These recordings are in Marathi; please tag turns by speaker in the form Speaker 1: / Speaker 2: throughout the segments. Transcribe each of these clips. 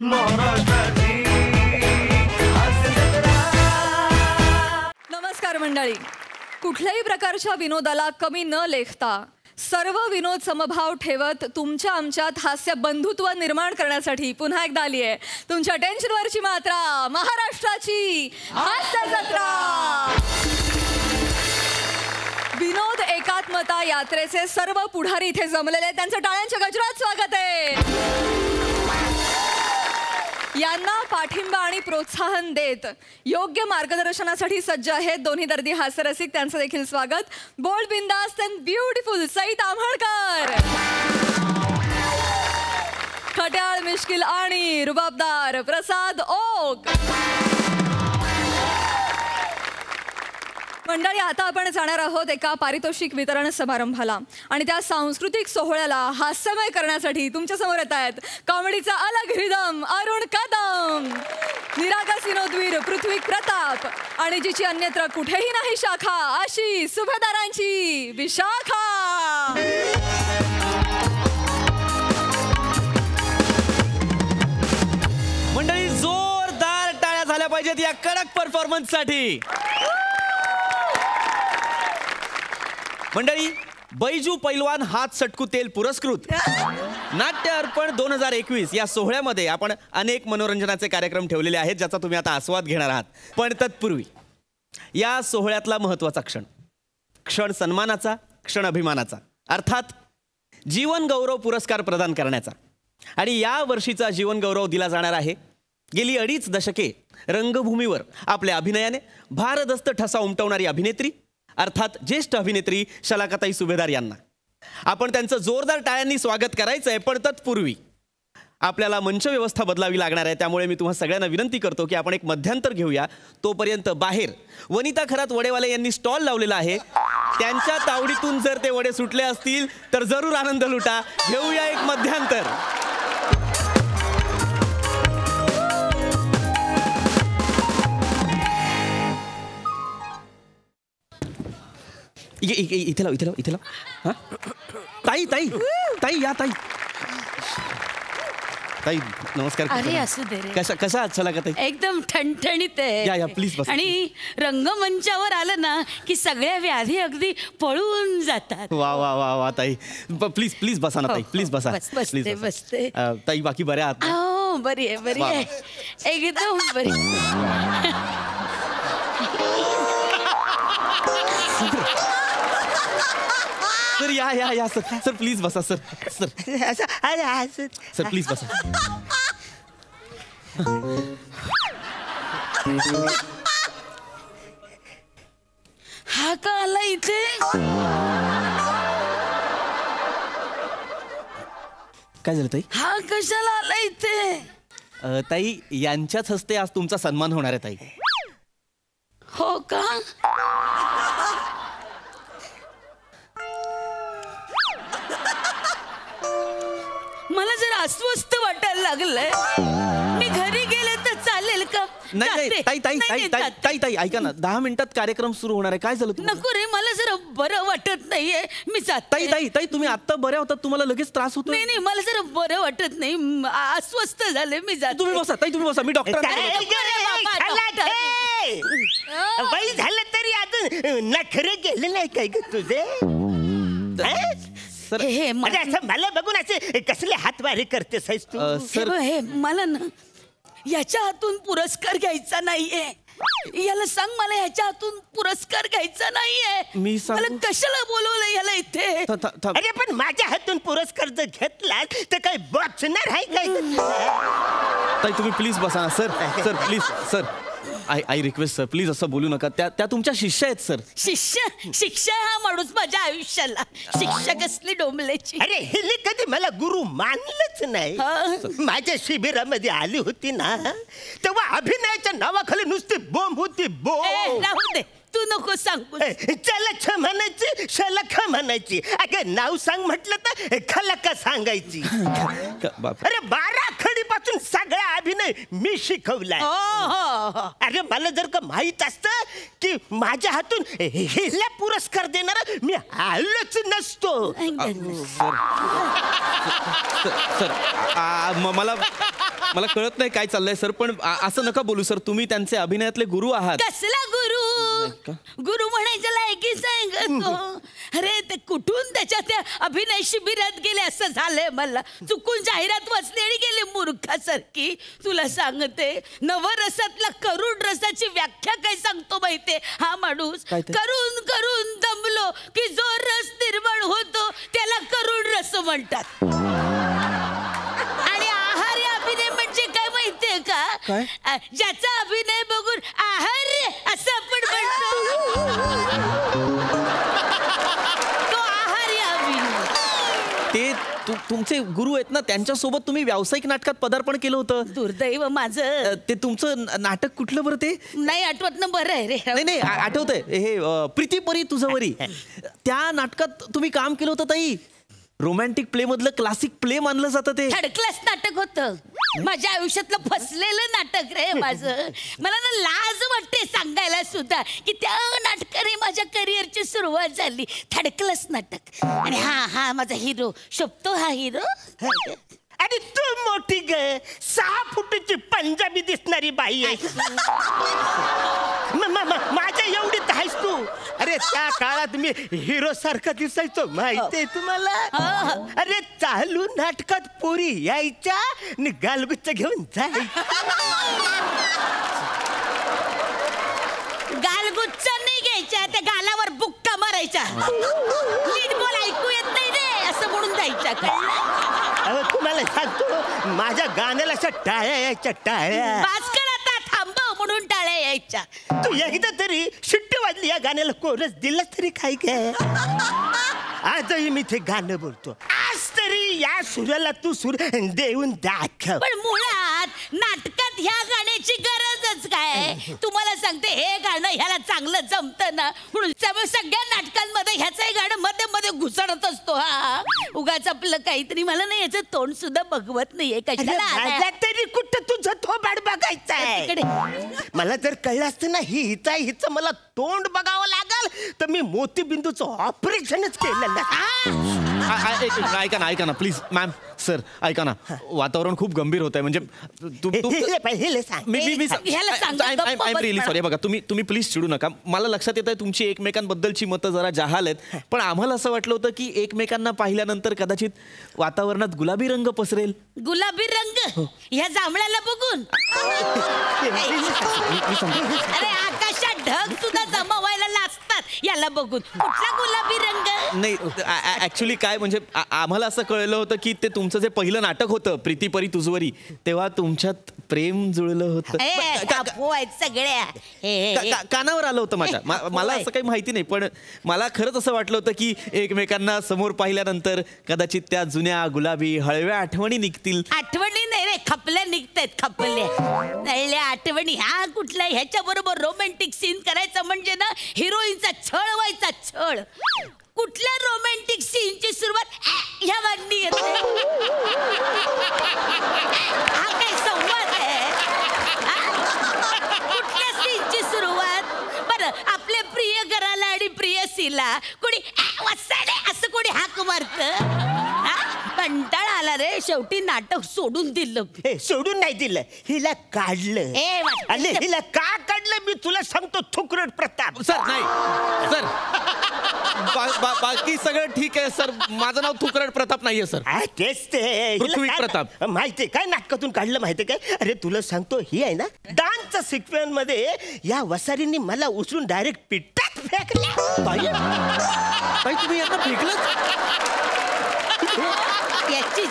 Speaker 1: नमस्कार मंडळी. कुठल्याही प्रकारच्या विनोदाला कमी न लेखता सर्व विनोद समभाव ठेवत तुमच्या आमच्यात हास्य बंधुत्व निर्माण करण्यासाठी पुन्हा एकदा आली आहे तुमच्या टेन्शनवरची मात्रा, महाराष्ट्राची हास्य जत्रा. विनोद एकात्मता यात्रेचे सर्व पुढारी इथे जमलेले, त्यांचं टाळ्यांच्या गजरात स्वागत आहे. यांना पाठिंबा आणि प्रोत्साहन देत योग्य मार्गदर्शनासाठी सज्ज आहेत दोन्ही दर्दी हास्यरसिक, त्यांचं देखील स्वागत. बोल्ड, बिंदास्त अँड ब्युटिफुल सई ताम्हळकर, खट्याळ, मिश्किल आणि रुबाबदार प्रसाद ओक. मंडळी, आता आपण जाणार आहोत एका पारितोषिक वितरण समारंभाला आणि त्या सांस्कृतिक सोहळ्याला हास्यमय करण्यासाठी तुमच्या समोर येत आहेत कॉमेडीचा अलग रिदम अरुण कदम, निरागस विनोदवीर पृथ्वी प्रताप आणि जिची अन्यत्र कुठेही नाही शाखा अशी सुभेदारांची विशाखा.
Speaker 2: मंडळी, जोरदार टाळ्या झाल्या पाहिजेत या कडक परफॉर्मन्स साठी. मंडळी, बैजू पैलवान हात सटकू तेल पुरस्कृत नाट्य अर्पण 2021 या सोहळ्यामध्ये आपण अनेक मनोरंजनाचे कार्यक्रम ठेवलेले आहेत ज्याचा तुम्ही आता आस्वाद घेणार आहात. पण तत्पूर्वी या सोहळ्यातला महत्त्वाचा क्षण सन्मानाचा, क्षण अभिमानाचा, अर्थात जीवन गौरव पुरस्कार प्रदान करण्याचा. आणि या वर्षीचा जीवन गौरव दिला जाणार आहे गेली 2.5 दशके रंगभूमीवर आपल्या अभिनयाने भारदस्त ठसा उमटवणारी अभिनेत्री, अर्थात ज्येष्ठ अभिनेत्री शलाकाताई सुभेदार यांना. आपण त्यांचं जोरदार टाळ्यांनी स्वागत करायचं आहे. पण तत्पूर्वी आपल्याला मंच व्यवस्था बदलावी लागणार आहे. त्यामुळे मी तुम्हा सगळ्यांना विनंती करतो की आपण एक मध्यंतर घेऊया. तोपर्यंत बाहेर वनिता खरात वडेवाले यांनी स्टॉल लावलेला आहे. त्यांच्या तावडीतून जर ते वडे सुटले असतील तर जरूर आनंद लुटा. घेऊया एक मध्यंतर. इथे लाव. हां, ताई ताई ताई या ताई. ताई नमस्कार.
Speaker 3: अरे असू दे रे.
Speaker 2: कशा आजला का ताई? एकदम
Speaker 3: ठणठणीत आहे.
Speaker 2: या प्लीज बस.
Speaker 3: आणि रंगमंचावर आलं ना की सगळ्या व्याधी अगदी पळून जातात.
Speaker 2: वा वा वा वा ताई, प्लीज प्लीज बसा ना ताई, प्लीज बसा.
Speaker 3: बसते बसते.
Speaker 2: ताई बाकी बऱ्या आहात?
Speaker 3: हो, बरी आहे एकदम बरी.
Speaker 2: सर या सर प्लीज बसा. सर प्लीज बसा.
Speaker 3: हा का आला इथे?
Speaker 2: काय झालं ताई?
Speaker 3: हा कशाला आला इथे?
Speaker 2: ताई, यांच्याच हस्ते आज तुमचा सन्मान होणार आहे ताई.
Speaker 3: हो का? मला जर अस्वस्थ वाटायला लागलंय. मी घरी गेले तर चालेल का?
Speaker 2: नाही ताई ताई ताई ताई ताई ताई ऐका ना, 10 मिनिटात कार्यक्रम सुरू होणार आहे. काय झालं?
Speaker 3: नको रे, मला जरा बरं वाटत नाहीये. मी जाते.
Speaker 2: ताई ताई ताई तुम्ही आता बऱ्या होतात, तुम्हाला लगेच त्रास होतो?
Speaker 3: नाही, मला जरा बरं वाटत नाही, अस्वस्थ झाले. मी जाते.
Speaker 2: तुम्ही बसा ताई, तुम्ही बसा. मी डॉक्टर.
Speaker 4: वय झालं तरी अजून नखरे गेले नाही काय ग तुझे?
Speaker 2: सर
Speaker 4: असं मला बघून असे कसले हातवारे करतेस तू?
Speaker 2: सर
Speaker 3: हे मला ना याच्या हातून पुरस्कार घ्यायचा नाहीये. याला सांग मला ह्याच्या हातून पुरस्कार घ्यायचा नाहीये.
Speaker 2: मी
Speaker 3: मला कशाला बोलवलं याला इथे?
Speaker 4: अरे पण माझ्या हातून पुरस्कार जर घेतला तर काही बॉक्सणार आहे काय?
Speaker 2: ताई तुम्ही प्लीज बसा ना. Sir please sir, I request sir, please असं बोलू नका. त्या तुमच्या शिष्य आहेत सर.
Speaker 3: शिक्षा हा माणूस माझ्या आयुष्याला. शिक्षा कसली डोंबल्याची.
Speaker 4: अरे हिने कधी मला गुरु मानलंच नाही. माझ्या शिबिरामध्ये आली होती ना तेव्हा अभिनयाच्या नावाखाली नुसती बोंब होती.
Speaker 3: राहू दे, तू नको सांगू.
Speaker 4: चलख म्हणायची, शलख म्हणायची. अगं नाव सांग म्हटलं तर खलका सांगायची. अरे 12 खडीपासून सगळ्या अभिनय मी शिकवलाय.
Speaker 3: हो.
Speaker 4: अरे मला जर का माहित असतं की माझ्या हातून हिला पुरस्कार देणार मी आलोच नसतो.
Speaker 2: सर मला कळत नाही काय चाललंय सर, पण असं नका बोलू सर, तुम्ही त्यांचे अभिनयातले गुरु आहात.
Speaker 3: कसला गुरु म्हणायचं लायकीच आहे ग तो. अरे ते कुठून त्याच्या त्या अभिनय शिबिरात गेले असं झालंय मला. चुकून जाहिरात वाचली आणि गेले मूर्खासारखी. तुला सांगते नवरसातला करुण रसाची व्याख्या काय सांगतो माहितीये हा माणूस. करून करून दमलो की जो रस निर्माण होतो त्याला करुण रस म्हणतात. आणि आहारी अभिनय म्हणजे काय माहितीये का? ज्याचा अभिनय बघून आहार असं आपण म्हणतो तो आहारी अभिनय.
Speaker 2: ते तुमचे गुरु आहेत ना, त्यांच्यासोबत तुम्ही व्यावसायिक नाटकात पदार्पण केलं होतं.
Speaker 3: दुर्दैव माझं.
Speaker 2: ते तुमचं नाटक कुठलं बरं ते?
Speaker 3: नाही आठवत ना. बरं आहे रे.
Speaker 2: नाही आठवतंय, हे प्रीती परी तुझवरी. त्या नाटकात तुम्ही काम केलं होतं ताई. रोमॅन्टिक प्ले मधलं क्लासिक प्ले मानलं जातं ते.
Speaker 3: थर्ड क्लास नाटक होतं. माझ्या आयुष्यातलं फसलेलं नाटक रे माझं. मला ना लाज वाटते सांगायला सुद्धा की त्या नाटकाने माझ्या करिअरची सुरुवात झाली. थर्ड क्लास नाटक. आणि हा माझा हिरो शोभतो. हा हिरो.
Speaker 4: अरे तू मोठी ग 6 फुटाची पंजाबी दिसणारी बाई आहे. माझ्या एवढीच आहेस तू. अरे त्या काळात मी हिरो सारखा दिसायचो माहितीये तुम्हाला. अरे चालू नाटकात पोरी यायच्या आणि गालगुच्च घेऊन जायच्या.
Speaker 3: गालगुच्च नाही घ्यायच्या, त्या गालावर बुक्का मारायच्या. नीट बोल ऐकू येत नाही रे असं म्हणून जायच्या.
Speaker 4: अहो तुम्हाला सांगतो माझ्या गाण्याला अशा टाळ्या यायच्या. टाळ्या
Speaker 3: भास्कर आता थांबव म्हणून टाळ्या यायच्या.
Speaker 4: तू एकदा तरी शिट्टी वाजली या गाण्याला कोरस दिला तरी काय काय. आजही मी ते गाणं बोलतो. आज तरी या सुराला तू सूर देऊन दाखव.
Speaker 3: पण मुळात नाटकात ह्या गाण्याची गरजच काय. तुम्हाला सांगते हे गाणं ह्याला चांगलं जमतं ना म्हणून सगळ्या नाटकांमध्ये ह्याचंही गाणं मध्ये मध्ये घुसळत असतो. हा उगाच आपलं काहीतरी. मला नाही याचं तोंड सुद्धा बघवत नाहीये कशाला.
Speaker 4: तरी कुठं तुझं थोबाड बघायचं. मला जर कळलं असतं ना हिचं मला तोंड बघावं लागल तर मी मोतीबिंदूचं ऑपरेशनच केलं.
Speaker 2: ऐका ना प्लीज मॅम. सर ऐका ना, वातावरण खूप गंभीर होत आहे. म्हणजे आय एम रिअली सॉरी. बघा तुम्ही प्लीज चिडू नका. मला लक्षात येत आहे तुमची एकमेकांबद्दलची मतं जरा जहाल आहेत, पण आम्हाला असं वाटलं होतं की एकमेकांना पाहिल्यानंतर कदाचित वातावरणात गुलाबी रंग पसरेल.
Speaker 3: गुलाबी रंग ह्या जांभळ्याला बघून. अरे आकाशात ढग सुद्धा जमा व्हायला लागतात याला बघून. कुठला गुलाबी रंग?
Speaker 2: नाही ऍक्च्युली काय म्हणजे आम्हाला असं कळलं होतं की ते तुमचं जे पहिलं नाटक होतं प्रीती परी तुझवरी, तेव्हा तुमच्यात प्रेम जुळलं होतं.
Speaker 3: सगळ्या
Speaker 2: कानावर आलं होतं माझ्या. मला असं काही माहिती नाही, पण मला खरंच असं वाटलं होतं की एकमेकांना समोर पाहिल्यानंतर कदाचित त्या जुन्या गुलाबी हळव्या आठवणी निघतील.
Speaker 3: आठवणी नाही रे, खपल्या निघतायत. खपल्या आठवणी. ह्या कुठल्या ह्याच्या बरोबर रोमॅन्टिक सीन करायचं म्हणजे ना हिरोईनचा छळ व्हायचा. छळ. कुठल्या रोमॅन्टिक सीनची सुरुवात ह्या वाढणी येते. हा काय संवाद आहे? कुठल्या सीनची सुरुवात? बरं आपल्या प्रिय घराला आणि प्रियसीला कोणी वसाडे असं कोणी हाक मारतं? कंटाळा आला रे. शेवटी नाटक सोडून दिलं.
Speaker 4: सोडून नाही दिलं, हिला काढलं. आणि हिला का काढलं मी तुला सांगतो. थुकरट प्रताप.
Speaker 2: सर नाही सर, बाकी सगळं ठीक आहे सर. माझं नाव थुकरट प्रताप नाहीये सर.
Speaker 4: तेच ते
Speaker 2: पृथ्वी प्रताप.
Speaker 4: माहितीये काय नाटकातून काढलं माहितीये काय? अरे तुला सांगतो ही आहे ना डान्सच्या सिक्वेन्स मध्ये या वसारींनी मला उचलून डायरेक्ट पिठात फेकलं.
Speaker 2: तुम्ही यांना फेकलं?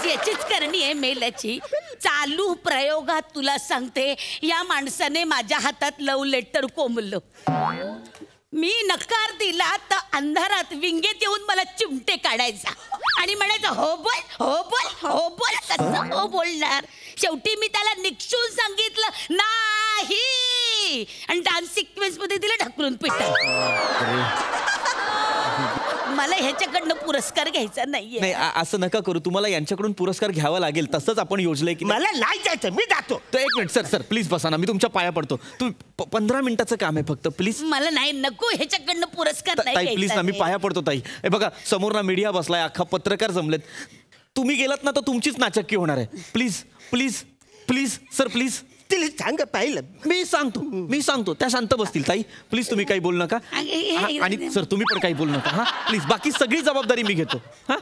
Speaker 3: याचीच करणी आहे मेल्याची. चालू प्रयोगात तुला सांगते या माणसाने माझ्या हातात लव लेटर कोंबलं. मी नकार दिला तर अंधारात विंगेत येऊन मला चिमटे काढायचा आणि म्हणायचा हो बोल हो बोल हो बोल. कसं हो बोलणार? शेवटी मी त्याला निक्षून सांगितलं नाही आणि डान्स सिक्वेन्स मध्ये तिला ढकलून पिटाय. मला ह्याच्याकडनं पुरस्कार घ्यायचा नाहीये.
Speaker 2: नाही असं नका करू, तुम्हाला यांच्याकडून पुरस्कार घ्यावा लागेल. तसंच आपण योजलंय की
Speaker 4: मला नाही जायचं, मी जातो.
Speaker 2: तो 1 मिनिट सर प्लीज बसा ना, मी तुमच्या पाया पडतो. तुम्ही 15 मिनिटाचं काम आहे फक्त, प्लीज.
Speaker 3: मला नाही, नको ह्याच्याकडनं पुरस्कार नाही
Speaker 2: ताई प्लीज ना, मी पाया पडतो ताई. हे बघा समोर ना मीडिया बसलाय, अख्खा पत्रकार जमलेत. तुम्ही गेलात ना तर तुमचीच नाचक्की होणार आहे. Please please please sir please.
Speaker 4: तिला सांग पाहिलं.
Speaker 2: मी सांगतो त्या शांत बसतील. ताई प्लीज तुम्ही काही बोलू नका. आणि सर तुम्ही पण काही बोलू नका. हा प्लीज, बाकी सगळी जबाबदारी मी घेतो. हा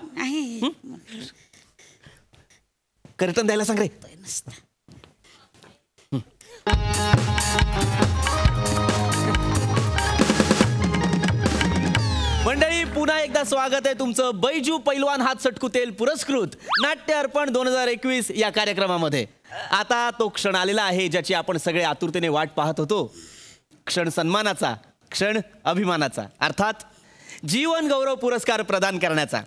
Speaker 2: कर्तन द्यायला सांग रे. मंडळी पुन्हा एकदा स्वागत आहे तुमचं बैजू पैलवान हात सटकू तेल पुरस्कृत नाट्य अर्पण 2021 या कार्यक्रमामध्ये. आता तो क्षण आलेला आहे ज्याची आपण सगळे आतुरतेने वाट पाहत होतो. क्षण सन्मानाचा, क्षण अभिमानाचा, अर्थात जीवन गौरव पुरस्कार प्रदान करण्याचा.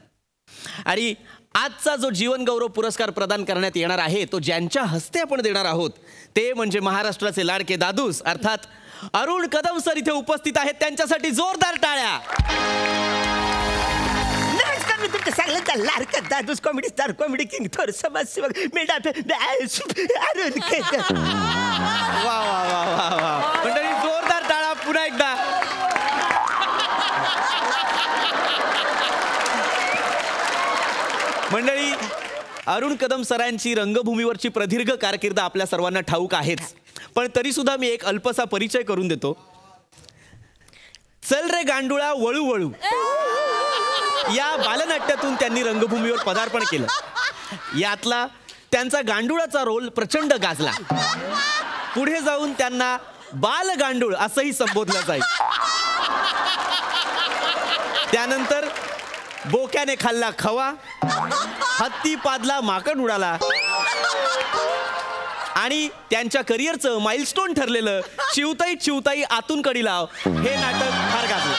Speaker 2: आणि आजचा जो जीवन गौरव पुरस्कार प्रदान करण्यात येणार आहे तो ज्यांच्या हस्ते आपण देणार आहोत ते म्हणजे महाराष्ट्राचे लाडके दादूस अर्थात अरुण कदम सर इथे उपस्थित आहेत. त्यांच्यासाठी जोरदार टाळ्या.
Speaker 4: नमस्कार, मी तुमच्या सगळ्यांचा लाडका दादूस, कॉमेडी स्टार, कॉमेडी किंग, थोर समाजसेवक अरुण कदम.
Speaker 2: वा वा वा वा वा. मंडळी जोरदार टाळ्या पुन्हा एकदा. मंडळी अरुण कदम सरांची रंगभूमीवरची प्रदीर्घ कारकीर्द आपल्या सर्वांना ठाऊक आहेच, पण तरी सुद्धा मी एक अल्पसा परिचय करून देतो. चल रे गांडुळा वळू वळू या बालनाट्यातून त्यांनी रंगभूमीवर पदार्पण केलं. यातला त्यांचा गांडुळाचा रोल प्रचंड गाजला. पुढे जाऊन त्यांना बाल गांडूळ असंही संबोधलं जाईल. त्यानंतर बोक्याने खाल्ला खवा, हत्ती पादला माकड उडाला आणि त्यांच्या करिअरचं माइलस्टोन ठरलेलं चिवताई चिवताई आतून कडी लाव हे नाटक फार गाजलं.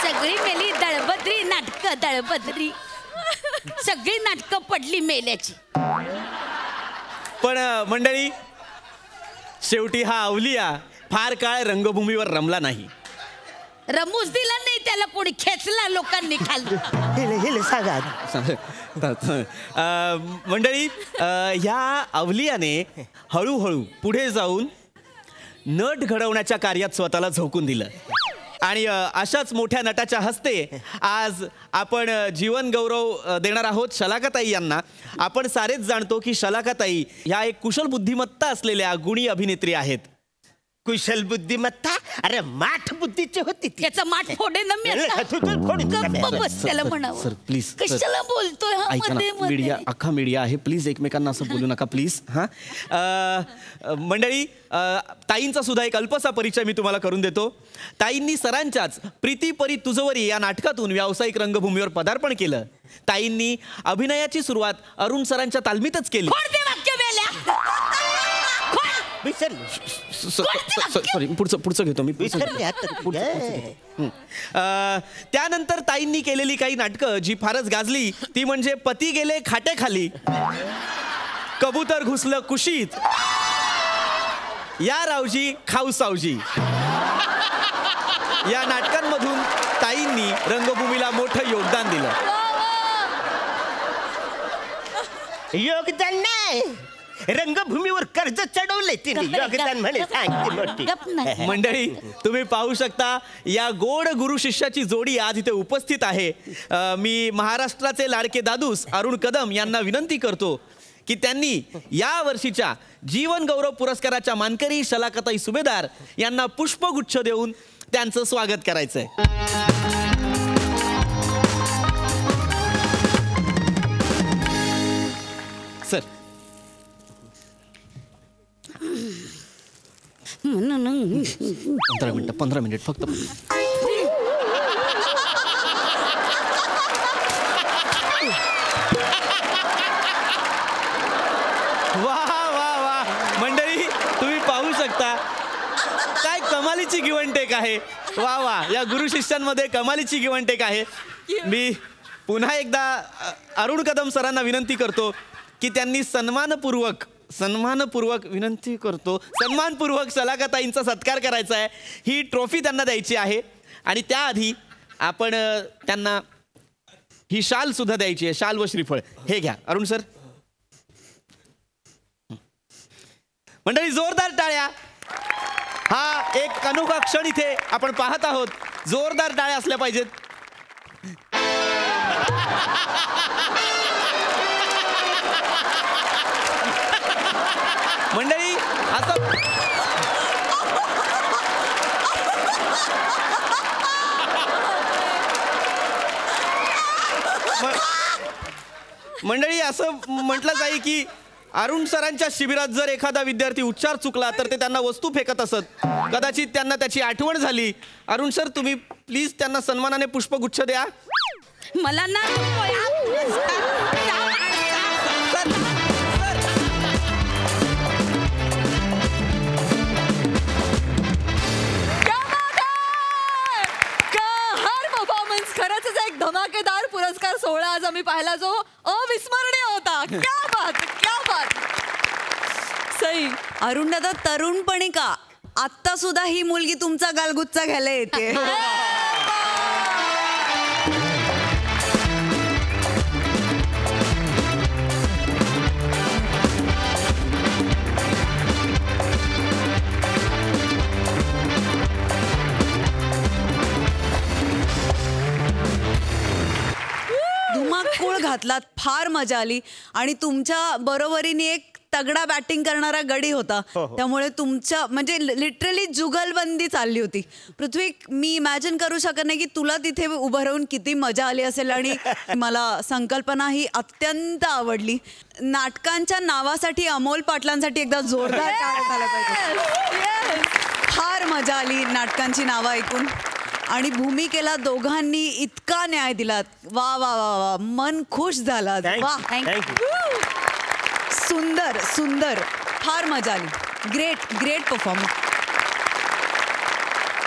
Speaker 3: सगळी मेली दळबद्री नाटक, दळबद्री सगळी नाटकं पडली मेल्याची.
Speaker 2: पण मंडळी शेवटी हा अवलिया फार काळ रंगभूमीवर रमला नाही.
Speaker 3: रमूज दिला नाही त्याला, कोणी खेचला लोकांनी खाली.
Speaker 2: मंडळी ह्या अवलियाने हळूहळू पुढे जाऊन नट घडवण्याच्या कार्यात स्वतःला झोकून दिलं. आणि अशाच मोठ्या नटाच्या हस्ते आज आपण जीवन गौरव देणार आहोत शलाकाताई यांना. आपण सारेच जाणतो की शलाकाताई ह्या एक कुशल बुद्धिमत्ता असलेल्या गुणी अभिनेत्री आहेत.
Speaker 4: कुशल बुद्धिमत्ता? अरे माठ बुद्धीची होती ती.
Speaker 3: त्याचा माठ फोडे ना मी आता. गप्प बस त्याला म्हणावं.
Speaker 2: सर प्लीज
Speaker 3: कशाला बोलतोय हा
Speaker 2: ऐका ना,
Speaker 3: मध्ये मध्ये?
Speaker 2: मीडिया अख्खा मीडिया आहे, प्लीज एकमेकांना असं बोलू नका प्लीज. हा मंडळी ताईंचा सुद्धा एक अल्पसा परिचय मी तुम्हाला करून देतो. ताईंनी सरांच्याच प्रीती परी तुझवरी या नाटकातून व्यावसायिक रंगभूमीवर पदार्पण केलं. ताईंनी अभिनयाची सुरुवात अरुण सरांच्या तालमीतच केली.
Speaker 3: खोड ते वाक्य मेल्या.
Speaker 2: सॉरी पुढचं घेतो मी. त्यानंतर ताईंनी केलेली काही नाटकं जी फारच गाजली ती म्हणजे पती गेले खाटेखाली, कबूतर घुसलं कुशीत, या रावजी खाऊ सावजी. या नाटकांमधून ताईंनी रंगभूमीला मोठं योगदान दिलं.
Speaker 4: योगदान नाही, रंगभूमीवर कर्ज चढवलंय तिने. योगदान म्हणे सांगते.
Speaker 2: मंडळी तुम्ही पाहू शकता या गोड गुरु शिष्याची जोडी आज इथे उपस्थित आहे. मी महाराष्ट्राचे लाडके दादूस अरुण कदम यांना विनंती करतो की त्यांनी या वर्षीच्या जीवन गौरव पुरस्काराच्या मानकरी शलाकाताई सुभेदार यांना पुष्पगुच्छ देऊन त्यांचं स्वागत करायचंय. सर 15 मिनिट फक्त. वा वा वा मंडळी तुम्ही पाहू शकता काय कमालीची गिव्ह अँड टेक आहे. वा वा या गुरु शिष्यांमध्ये कमालीची गिव्ह अँड टेक आहे. मी पुन्हा एकदा अरुण कदम सरांना विनंती करतो की त्यांनी सन्मानपूर्वक सन्मानपूर्वक विनंती करतो, सन्मानपूर्वक सलाकाताईंचा सत्कार करायचा आहे. ही ट्रॉफी त्यांना द्यायची आहे आणि त्याआधी आपण त्यांना ही शाल सुद्धा द्यायची आहे. शाल व श्रीफळ हे घ्या. अरुण सर. मंडळी जोरदार टाळ्या. हा एक अनोखा क्षण इथे आपण पाहत आहोत. जोरदार टाळ्या असल्या पाहिजेत. मंडळी असं मंडळी असं म्हटलं जाईल की अरुण सरांच्या शिबिरात जर एखादा विद्यार्थी उच्चार चुकला तर ते त्यांना वस्तू फेकत असत. कदाचित त्यांना त्याची आठवण झाली. अरुण सर तुम्ही प्लीज त्यांना सन्मानाने पुष्पगुच्छ द्या.
Speaker 3: मला ना
Speaker 1: खरंच एक धमाकेदार पुरस्कार सोहळा आज आम्ही पाहिला जो अविस्मरणीय होता. क्या बात, क्या बात. सई.
Speaker 5: अरुण दादा तरुणपणी का आत्ता सुद्धा ही मुलगी तुमचा गालगुच्चा घ्यायला येते. धुमाकूळ घातलात, फार मजा आली आणि तुमच्या बरोबरीने एक तगडा बॅटिंग करणारा गडी होता. त्यामुळे तुमच्या म्हणजे लिटरली जुगलबंदी चालली होती. पृथ्वी, मी इमॅजिन करू शकत नाही की तुला तिथे उभं राहून किती मजा आली असेल. आणि मला संकल्पना ही अत्यंत आवडली. नाटकांच्या नावासाठी अमोल पाटलांसाठी एकदा जोरदार टाळ्या झाल्या पाहिजे. फार मजा आली नाटकांची नावं ऐकून आणि भूमिकेला दोघांनी इतका न्याय दिलात. वा वा वा वा, मन खुश झाला. वा, सुंदर सुंदर, फार मजा आली. Great great performance.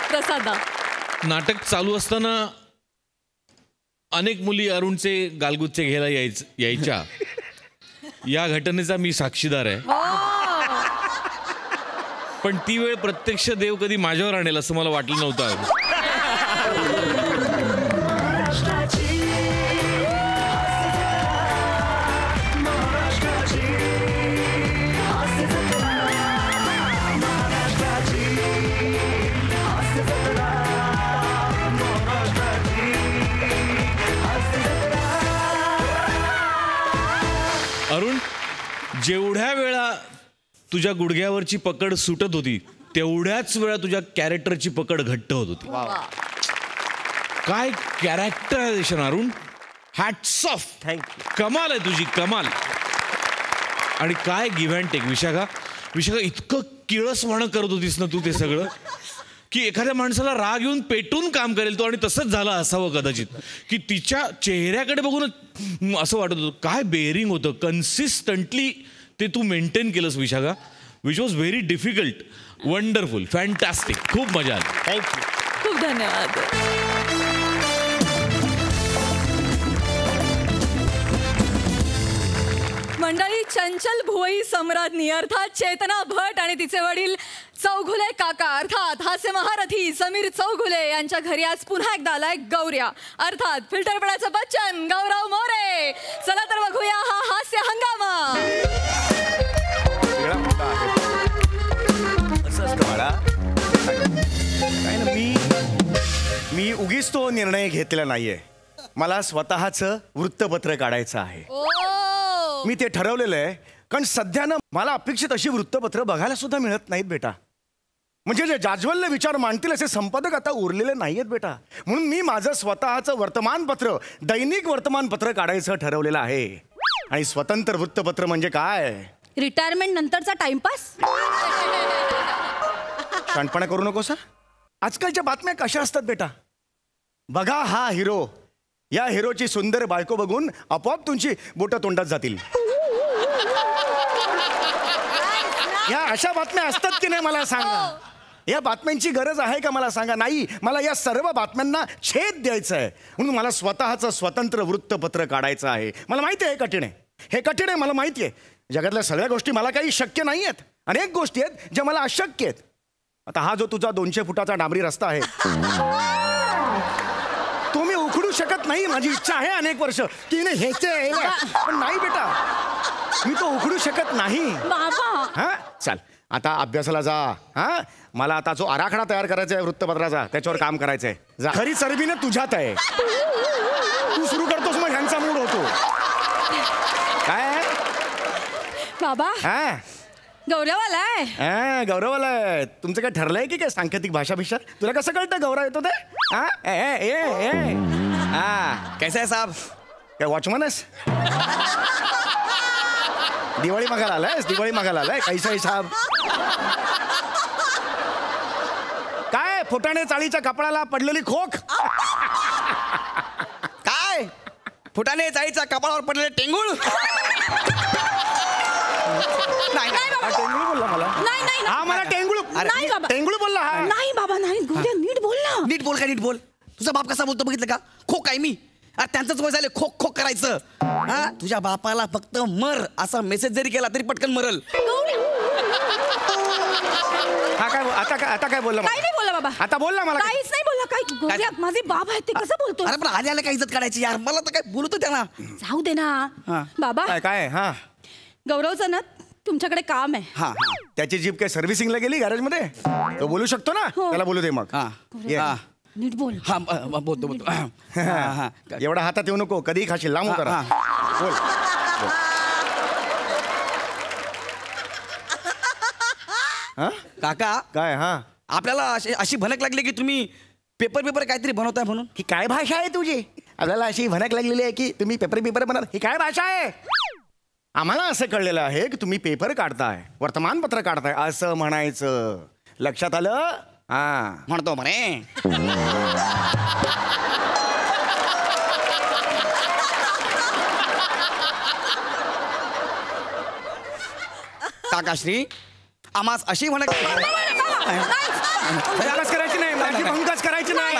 Speaker 1: प्रसादा.
Speaker 6: नाटक चालू असताना अनेक मुली अरुणचे गालगुच्चे घ्यायला यायच्या. या घटनेचा मी साक्षीदार आहे. पण ती वेळ प्रत्यक्ष देव कधी माझ्यावर आणेल असं मला वाटलं नव्हतं. अरुण, जेवढ्या वेळा तुझ्या गुडघ्यावरची पकड सुटत होती तेवढ्याच वेळा तुझ्या कॅरेक्टरची पकड घट्ट होत होती. काय characterisation Arun. Hats off.
Speaker 4: Thank you.
Speaker 6: कमाल आहे तुझी, कमाल. आणि काय गिव्ह अँड टेक. विशाखा, इतकं किळसवाणं करत होतीस ना तू ते सगळं की एखाद्या माणसाला राग येऊन पेटून काम करेल तो. आणि तसंच झालं असावं कदाचित की तिच्या चेहऱ्याकडे बघून असं वाटत होतं. काय बेअरिंग होतं. कन्सिस्टंटली ते तू मेंटेन केलंस Vishakha. Which was very difficult. Wonderful, fantastic. खूप मजा आली.
Speaker 4: थँक्यू.
Speaker 1: खूप धन्यवाद. मंडळी, चंचल भुवई सम्राज्ञी अर्थात चेतना भट आणि तिचे वडील चौघुले काका अर्थात हास्य महारथी समीर चौघुले यांच्या घरी आज पुन्हा एकदा आलाय गौऱ्या अर्थात फिल्टरपणाचं बच्चन गौरव मोरे. चला तर बघूया हा हास्य हंगामा.
Speaker 7: मी उगीच तो निर्णय घेतलेला नाहीये. मला स्वतःचं वृत्तपत्र काढायचं आहे. मी ते ठरवलेलं आहे. कारण सध्या ना मला अपेक्षित अशी वृत्तपत्र बघायला सुद्धा मिळत नाहीत बेटा. म्हणजे जे जाज्वल्य विचार मांडतील असे संपादक आता उरलेले नाहीयेत बेटा. म्हणून मी माझं स्वतःचं वर्तमानपत्र, दैनिक वर्तमानपत्र काढायचं ठरवलेलं आहे. आणि स्वतंत्र वृत्तपत्र म्हणजे काय?
Speaker 3: रिटायरमेंट नंतरचा टाइमपास.
Speaker 7: शाणपणा करू नकोस. आजकालच्या बातम्या कशा असतात बेटा. बघा हा हिरो, या हिरोची सुंदर बायको बघून आपोआप तुमची बोटं तोंडात जातील. या अशा बातम्या असतात की नाही मला सांगा. या बातम्यांची गरज आहे का मला सांगा. नाही, मला या सर्व बातम्यांना छेद द्यायचा आहे. म्हणून मला स्वतःचं स्वतंत्र वृत्तपत्र काढायचं आहे. मला माहिती आहे हे कठीण आहे. हे कठीण आहे मला माहिती आहे. जगातल्या सगळ्या गोष्टी मला काही शक्य नाही आहेत. अनेक गोष्टी आहेत ज्या मला अशक्य आहेत. आता हा जो तुझा 200 फुटाचा डांबरी रस्ता आहे तो मी उखडू शकत नाही. माझी इच्छा आहे अनेक वर्ष की नाही पण नाही बेटा, मी तो उखडू शकत नाही. हा चल आता अभ्यासाला जा. हा मला आता जो आराखडा तयार करायचा आहे वृत्तपत्राचा त्याच्यावर काम करायचंय. जा. खरी चरबी ना तुझ्यात आहे. तू सुरू करतोस मग ह्यांचा मूड होतो. काय
Speaker 1: बाबा
Speaker 7: हा
Speaker 1: गौरव आलाय.
Speaker 7: हा गौरव आलाय. तुमचं काय ठरलंय की काय सांकेतिक भाषा भिषा? तुला कसं कळतं गौरव येतो ते? हा कैसा आहे साहेब? काय वॉचमन आहेस? दिवाळी मागायला आलायस? दिवाळी मागायला आलाय? कैसा आहे साहेब? काय फुटाणे चाळीच्या कपड्याला पडलेली खोक?
Speaker 2: काय फुटाने चाळीच्या कपाळावर पडलेले टेंगुळ? नाही
Speaker 7: टेंगुळ बोलला मला.
Speaker 1: नाही
Speaker 7: हा मला टेंगुळ
Speaker 1: नाही बाबा.
Speaker 7: टेंगुळ बोलला हा.
Speaker 1: नाही बाबा नाही. गौऱ्या नीट बोल ना.
Speaker 2: नीट बोल. काय नीट बोल? तुझा बाप कसा बोलतो बघितलं का? खोक आहे मी. अरे त्यांचंच वय झालं खोक खोक करायचं. हा तुझ्या बापाला फक्त मर असा मेसेज जरी केला तरी पटकन मरल.
Speaker 7: हा काय आता काय बोलला?
Speaker 1: काही नाही बोलला बाबा.
Speaker 7: आता बोलला मला.
Speaker 1: काहीच नाही बोलला. काय गौऱ्या माझे बाप आहेत ते कसं बोलतो?
Speaker 2: अरे पण आल्याला काय इज्जत काढायची यार? मला तर काय बोलतो त्यांना.
Speaker 1: जाऊ दे ना बाबा.
Speaker 7: काय काय हा
Speaker 1: गौरवचं ना तुमच्याकडे काम आहे.
Speaker 2: हा
Speaker 7: त्याची जीप काय सर्व्हिसिंगला गेली गॅरेज मध्ये? तो बोलू शकतो ना. त्याला बोलू दे मग. ये.
Speaker 1: नीट बोल.
Speaker 2: हा बोलतो
Speaker 7: एवढा हातात येऊ नको. कधीही खाशील. लांब करा. बोल.
Speaker 2: काका
Speaker 7: काय? हा
Speaker 2: आपल्याला अशी भनक लागली की तुम्ही पेपर काहीतरी बनवताय म्हणून.
Speaker 7: ही काय भाषा आहे तुझी? आपल्याला अशी भनक लागलेली आहे की तुम्ही पेपर बनवता. ही काय भाषा आहे? आम्हाला असं कळलेलं आहे की तुम्ही पेपर काढताय, वर्तमानपत्र काढताय असं म्हणायचं. लक्षात आलं? हा
Speaker 2: म्हणतो म्हणे. काकाश्री आम्हास अशी म्हणत
Speaker 7: करायची नाही. माझी भंगच करायची नाही.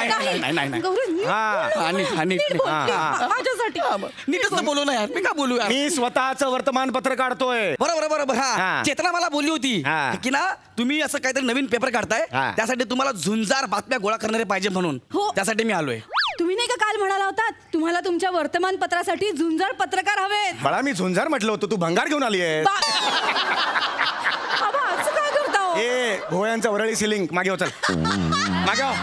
Speaker 1: माझ्यासाठी
Speaker 2: नीटच बोलू ना यार. मी का बोलू यार?
Speaker 7: मी स्वतःचं वर्तमानपत्र काढतोय.
Speaker 2: बरोबर. हा चेतना मला बोलली होती
Speaker 7: हा.
Speaker 2: की ना तुम्ही असं काहीतरी नवीन पेपर काढताय
Speaker 7: हा.
Speaker 2: त्यासाठी तुम्हाला झुंजार बातम्या गोळा करणारे पाहिजे म्हणून.
Speaker 1: हो.
Speaker 2: त्यासाठी मी आलोय.
Speaker 1: तुम्ही नाही का काल म्हणाला होता तुम्हाला तुमच्या वर्तमानपत्रासाठी झुंजार पत्रकार हवेत?
Speaker 7: बाळा मी झुंजार म्हटलं होतं. तू भंगार घेऊन आली आहे.
Speaker 1: बाबा असं काय करता हो?
Speaker 7: ए भोयांचा वरळी सिलिंग मागे हो. चल मागे हो.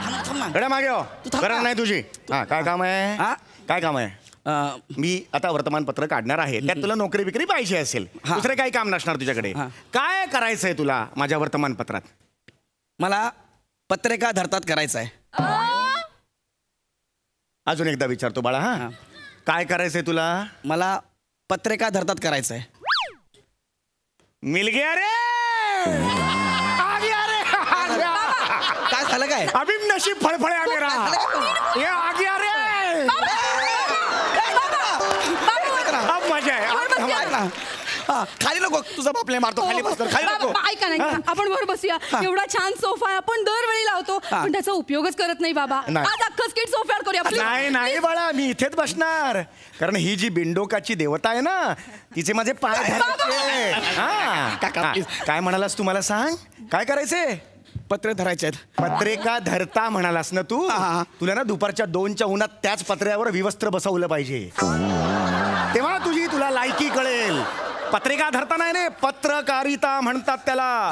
Speaker 7: गड्या मागे हो. गरज नाही तुझी. हा काय काम आहे? काय काम आहे? मी आता वर्तमानपत्र काढणार आहे. त्यात तुला नोकरी बिकरी पाहिजे असेल. दुसरे काही काम नसणार तुझ्याकडे. काय करायचंय तुला माझ्या वर्तमानपत्रात?
Speaker 2: मला पत्रिका धरतात करायचं आहे.
Speaker 7: अजून एकदा विचारतो बाळा. हा काय करायचंय तुला?
Speaker 2: मला पत्रिका धरतात करायचं आहे.
Speaker 7: मिल गया रे. आ गया रे.
Speaker 2: काय झालं काय?
Speaker 7: अभी नशीब फळफळ्या मेरा. ये आ गया रे. अब मजा आहे.
Speaker 2: खाली नको. तुझा बापले मारतो. खाली बस. खाली नको.
Speaker 1: ऐका नाही आपण वर बसूया. एवढा छान सोफा आहे आपण दरवेळी लावतो पण त्याचा उपयोगच करत नाही बाबा. आज अख्खं स्किट सोफ्यावर करूया.
Speaker 7: नाही बाळा मी इथेच बसणार. कारण ही जी बिंडोकाची देवता आहे ना तिचे माझे पाय धरायचे. काय म्हणालास तू मला सांग? काय करायचंय?
Speaker 2: पत्रे धरायचे आहेत.
Speaker 7: पत्रिका धरता म्हणालास ना तू? तुला ना दुपारच्या 2च्या उन्हात त्याच पत्र्यावर विवस्त्र बसवलं पाहिजे. तेव्हा तुला लायकी कळेल. पत्रिका धरता नाही. पत्रकारिता म्हणतात त्याला.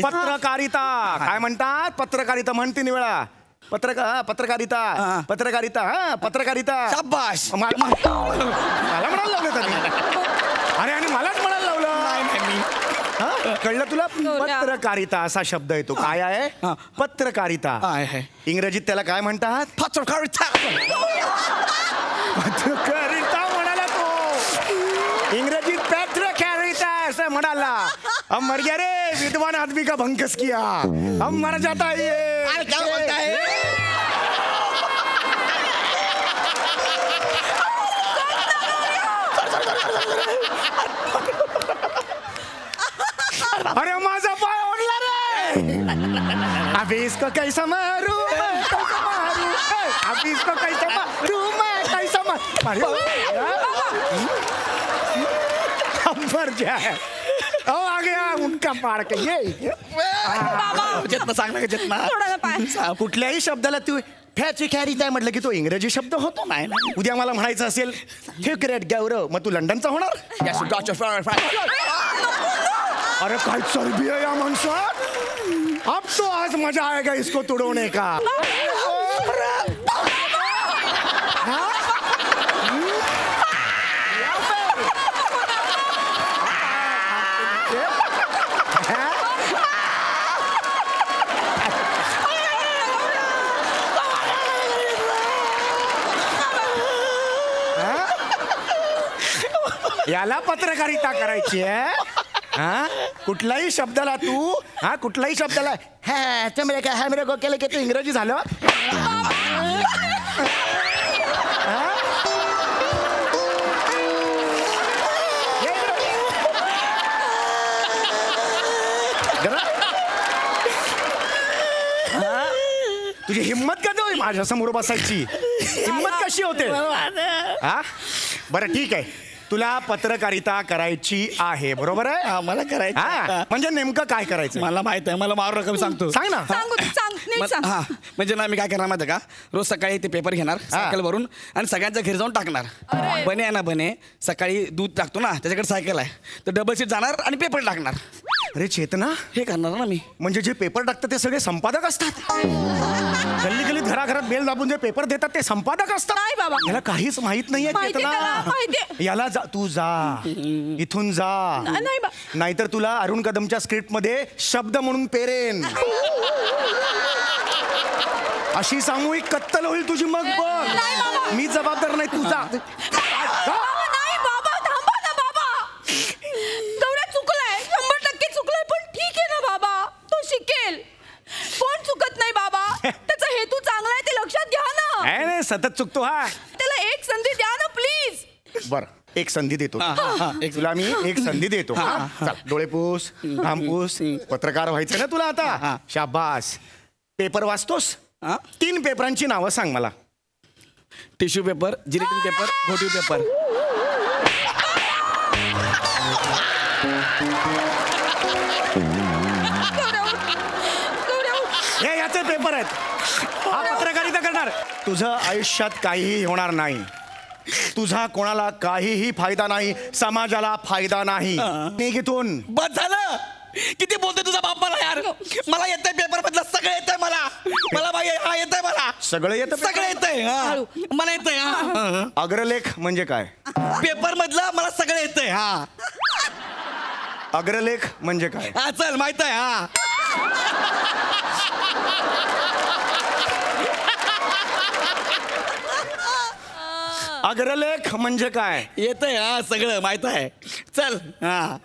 Speaker 7: पत्रकारिता. काय म्हणतात? पत्रकारिता म्हण 3 वेळा. पत्रकारिता.
Speaker 2: शाबास.
Speaker 7: मला म्हणायला लावलं त्यांनी. अरे आणि मलाच म्हणायला लावलं. कळलं तुला? पत्रकारिता असा शब्द येतो. काय आहे? पत्रकारिता. इंग्रजीत त्याला काय म्हणतात?
Speaker 2: पत्रकारिता.
Speaker 7: पत्रकारिता म्हणाला तो. इंग्रजीत पत्रकारिता असं म्हणाला. हम मर गया रे. विद्वान आदमी का भंकस किया. हम मर जाता है.
Speaker 2: क्या बोलता है?
Speaker 7: अरे माझा पाय ओढला रे. अभी इसको कैसा मारू. अभी इसको कैसा मारू. मर जाए ओ आ गया उनका पाड़ के ये
Speaker 2: जितना सांग ना जितना
Speaker 1: थोडा पाय
Speaker 7: कुठल्याही शब्दाला तू फॅची कॅरीच आहे म्हटलं की तो इंग्रजी शब्द होतो नाही ना उद्या मला म्हणायचं असेल थिकरेट गौरव मग तू लंडनचा होणार अरे काय चरबी आहे या माणसात अब तो आज मजा आएगा इसको तुडवणे का याला पत्रकारिता करायची आहे हा कुठल्याही शब्दाला तू हा कुठल्याही शब्दाला हा मेरे को केलं की तू इंग्रजी झालं तुझी हिम्मत कधी होईल माझ्या समोर बसायची हिम्मत कशी होते हा बरं ठीक आहे तुला पत्रकारिता करायची आहे बरोबर आहे
Speaker 2: मला करायचं
Speaker 7: हा म्हणजे नेमकं काय करायचं
Speaker 2: मला माहित आहे मला मारू रक्कम सांगतो
Speaker 7: सांग ना
Speaker 1: सांगू सांग नीट सांग
Speaker 8: हा म्हणजे ना मी काय करणार माहिती का रोज सकाळी ते पेपर घेणार सायकल वरून आणि सगळ्यांच्या घरी जाऊन टाकणार बने आहे ना बने सकाळी दूध टाकतो ना त्याच्याकडे सायकल आहे तर डबल सीट जाणार आणि पेपर टाकणार
Speaker 7: अरे चेतना
Speaker 8: हे करणार ना मी
Speaker 7: म्हणजे जे पेपर टाकतात ते सगळे संपादक असतात गल्ली गल्लीत घराघरात बेल दाबून जे पेपर देतात ते संपादक असतात
Speaker 1: नाही बाबा.
Speaker 7: याला काहीच माहित नाहीये
Speaker 1: माहिती त्याला,
Speaker 7: चेतना
Speaker 1: माहिती.
Speaker 7: याला जा तू जा इथून जा
Speaker 1: नाही बा.
Speaker 7: नाहीतर तुला अरुण कदमच्या स्क्रिप्ट मध्ये शब्द म्हणून पेरेन अशी सामूहिक कत्तल होईल तुझी मग
Speaker 1: नाही बाबा.
Speaker 7: बघ मी जबाबदार नाही तुझा
Speaker 1: बाबा, नाही बाबा थांबा ना बाबा तेवढं चुकलंय 100% चुकलंय पण ठीक आहे ना बाबा तो शिकेल कोण चुकत नाही बाबा त्याचा हेतू चांगला आहे ते लक्षात घ्या ना
Speaker 7: नाही सतत चुकतो हा
Speaker 1: त्याला एक संधी द्या ना प्लीज
Speaker 7: बर एक संधी देतो तुला मी एक संधी देतो चल, डोळे पुस घाम पुस पत्रकार व्हायचं ना तुला आता शाबास पेपर वाचतोस 3 पेपरांची नावं सांग मला
Speaker 8: टिश्यू पेपर जिलेटिन पेपर घोटीव पेपर
Speaker 7: हे याचे पेपर आहेत हा पत्रकारिता करणार तुझं आयुष्यात काहीही होणार नाही तुझा कोणाला काहीही फायदा नाही समाजाला फायदा नाही निघितून
Speaker 8: बस झालं किती बोलतोय तुझा बाप मला यार मला येतंय पेपर मधलं सगळं येतंय मला मला बाई हा येतंय मला
Speaker 7: सगळं येतं
Speaker 8: सगळं येतंय मला येतंय
Speaker 7: अग्रलेख म्हणजे काय
Speaker 8: पेपर मधलं मला सगळं येतंय हा
Speaker 7: अग्रलेख म्हणजे काय
Speaker 8: हा चल माहित आहे हा
Speaker 7: अग्रलेख म्हणजे काय
Speaker 8: येतंय हा सगळं माहित आहे चल हा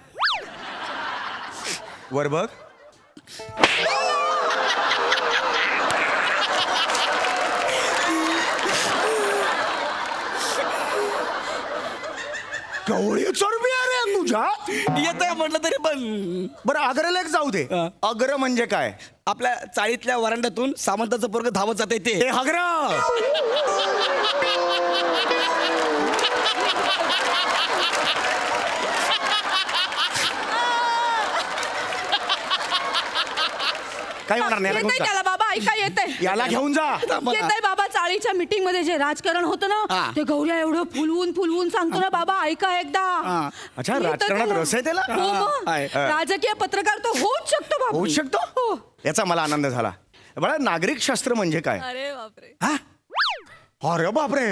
Speaker 7: वर बघ कवळी चरबी अरे तुझ्या
Speaker 8: येतंय म्हटलं तरी पण
Speaker 7: बरं अग्रलेख जाऊ दे अग्र म्हणजे काय
Speaker 8: आपल्या चाळीतल्या वरांड्यातून सामंताचं पोरग धावत जाते ते
Speaker 7: हे अग्र काय होणार नाही याला घेऊन
Speaker 1: येतंय
Speaker 7: जा.
Speaker 1: त्याला बाबा ऐका येतंय
Speaker 7: याला घेऊन जा
Speaker 1: येतंय बाबा चाळीच्या मीटिंग मध्ये जे राजकारण होतं ना
Speaker 8: हा.
Speaker 1: ते गौऱ्या एवढं फुलवून सांगतो ना बाबा ऐका एकदा
Speaker 7: अच्छा
Speaker 1: येतं
Speaker 7: राजकारणात
Speaker 1: त्याला.
Speaker 7: रस आहे त्याला
Speaker 1: हो मग.
Speaker 8: आहे.
Speaker 1: राजकीय पत्रकार तो होऊच शकतो बाबा
Speaker 7: होऊ शकतो
Speaker 1: हो.
Speaker 7: याचा मला आनंद झाला बघा नागरिक शास्त्र म्हणजे काय
Speaker 1: अरे बापरे
Speaker 7: हा? अरे बापरे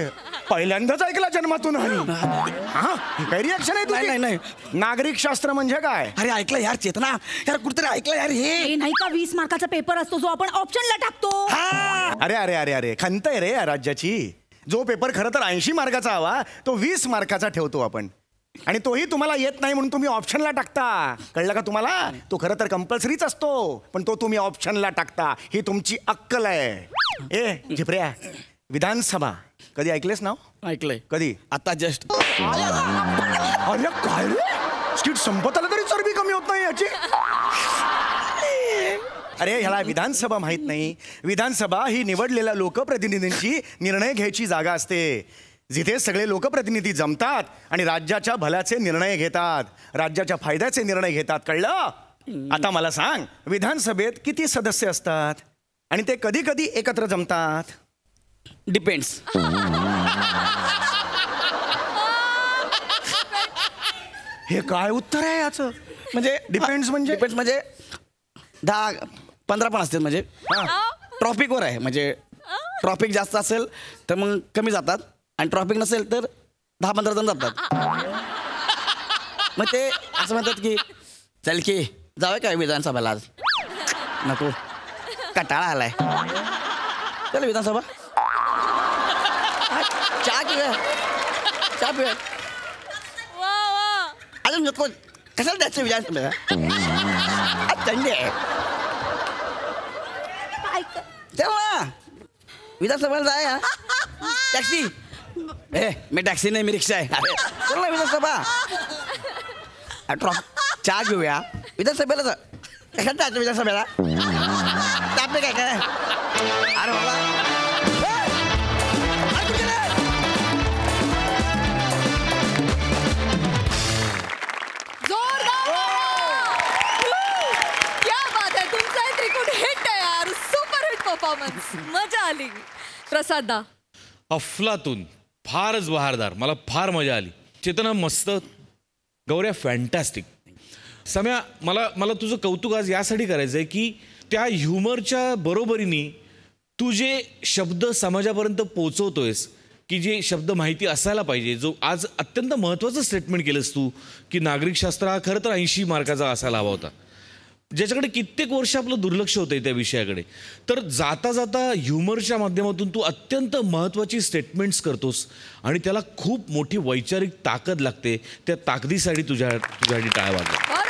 Speaker 7: पहिल्यांदाच ऐकला जन्मातून हा ही काय रिॲक्शन आहे तुझी?
Speaker 8: नाही, नाही,
Speaker 7: नागरिक शास्त्र म्हणजे काय
Speaker 8: अरे ऐकलं यार चेतना यार कुठतरी ऐकलं यार हे
Speaker 1: हे नाही का 20 मार्काचा पेपर असतो जो आपण ऑप्शनला टाकतो
Speaker 7: अरे अरे अरे अरे खंत आहे रे या राज्याची जो पेपर खरं तर 80 मार्काचा हवा तो 20 मार्काचा ठेवतो आपण आणि तोही तुम्हाला येत नाही म्हणून तुम्ही ऑप्शनला टाकता कळलं का तुम्हाला तो खरं तर कंपल्सरीच असतो पण तो तुम्ही ऑप्शनला टाकता ही तुमची अक्कल आहे ए झिपऱ्या विधानसभा कधी ऐकलेस नाव
Speaker 8: ऐकलंय
Speaker 7: कधी
Speaker 8: आता जस्ट
Speaker 7: अरे काय रे स्किट संपत आलं तरी चरबी कमी होत नाही याची अरे ह्याला विधानसभा माहित नाही विधानसभा ही निवडलेल्या लोकप्रतिनिधींची निर्णय घ्यायची जागा असते जिथे सगळे लोकप्रतिनिधी जमतात आणि राज्याच्या भल्याचे निर्णय घेतात, राज्याच्या फायद्याचे निर्णय घेतात. कळलं? आता मला सांग, विधानसभेत किती सदस्य असतात आणि ते कधी कधी एकत्र जमतात?
Speaker 8: डिपेंड्स.
Speaker 7: हे काय उत्तर आहे याचं?
Speaker 8: म्हणजे
Speaker 7: डिपेंड्स म्हणजे?
Speaker 8: डिपेंड्स म्हणजे 10-15 पण असतील. म्हणजे ट्रॉफिकवर आहे. म्हणजे ट्रॉफिक जास्त असेल तर मग कमी जातात आणि ट्रॉफिक नसेल तर 10-15 जण जातात. मग ते असं म्हणतात की चल की जाऊया काय विधानसभेला आज. नको, कटाळा आलाय. चल विधानसभा. चहा की चहा पिऊया. अजून नको, कशाला द्यायचं विधानसभेला? थंडी आहे. तेव्हा विधानसभेला जाय. टॅक्सी. मी टॅक्सी नाही, मी रिक्षा आहे. चल ना विधानसभा. चहा घेऊया. विधानसभेला जा. कशाला जायचं विधानसभेला? तापले काय काय? अरे बाबा,
Speaker 1: परफॉर्मन्स मजा आली. प्रसाद दा.
Speaker 6: अफलातून, फारच बहारदार. मला फार मजा आली. चेतना मस्त. गौऱ्या फॅन्टॅस्टिक. सम्या, मला तुझं कौतुक आज यासाठी करायचं आहे की त्या ह्युमरच्या बरोबरीने तू जे शब्द समाजापर्यंत पोचवतोयस, की जे शब्द माहिती असायला पाहिजे, जो आज अत्यंत महत्त्वाचं स्टेटमेंट केलंस तू की नागरिकशास्त्र हा खरं तर 80 मार्काचा असायला हवा होता, ज्याच्याकडे कित्येक वर्ष आपलं दुर्लक्ष होतंय त्या विषयाकडे. तर जाता जाता ह्युमरच्या माध्यमातून तू अत्यंत महत्त्वाची स्टेटमेंट्स करतोस आणि त्याला खूप मोठी वैचारिक ताकद लागते. त्या ताकदीसाठी तुझ्यासाठी टाळ्या वाजल्या.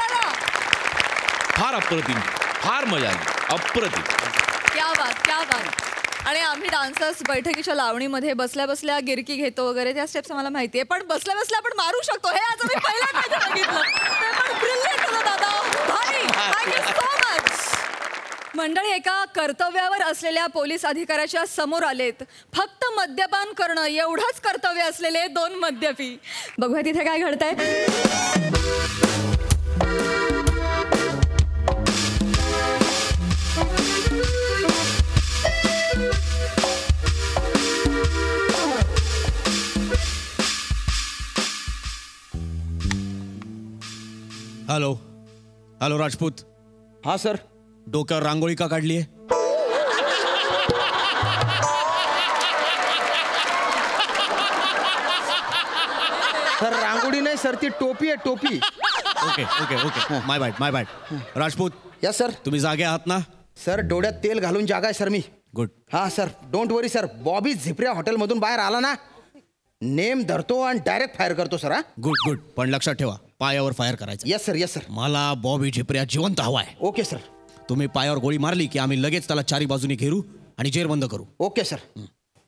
Speaker 6: फार अप्रतिम, फार मजा आली. अप्रतिम.
Speaker 1: क्या बात, क्या बात. आणि आम्ही डान्सर्स बैठकीच्या लावणीमध्ये बसल्या बसल्या गिरकी घेतो वगैरे, त्या स्टेप्स आम्हाला माहिती आहे, पण बसल्या बसल्या आपण मारू शकतो हे आज आम्ही पहिल्यांदा बघितलं. ते पण ब्रिलियंट होतं दादा. भारी. Thank you so much. मंडळी एका कर्तव्यावर असलेल्या पोलीस अधिकाऱ्याच्या समोर आलेत. फक्त मद्यपान करणं एवढंच कर्तव्य असलेले 2 मद्यपी. बघूया तिथे काय घडतंय.
Speaker 9: Hello hello Rajput.
Speaker 8: हां सर.
Speaker 9: डोक्यावर रांगोळी का काढली आहे?
Speaker 4: सर रांगोळी नाही सर, ती टोपी आहे, टोपी.
Speaker 9: ओके ओके ओके, माय बॅड. Rajput,
Speaker 4: yes sir.
Speaker 9: तुम्ही जागे आहात ना?
Speaker 4: सर डोळ्यात तेल घालून जागा आहे सर मी.
Speaker 9: गुड.
Speaker 4: हा sir, don't worry sir. Bobby झिपऱ्या हॉटेलमधून बाहेर आला ना, नेम धरतो आणि डायरेक्ट फायर करतो सर. हा
Speaker 9: गुड. पण लक्षात ठेवा, पायावर फायर करायचं.
Speaker 4: Yes sir, yes sir.
Speaker 9: मला बॉबी झिपऱ्या जिवंत हवाय.
Speaker 4: Okay sir.
Speaker 9: तुम्ही पायावर गोळी मारली की आम्ही लगेच त्याला 4 बाजूनी घेरू आणि जेर बंद करू.
Speaker 4: Okay sir.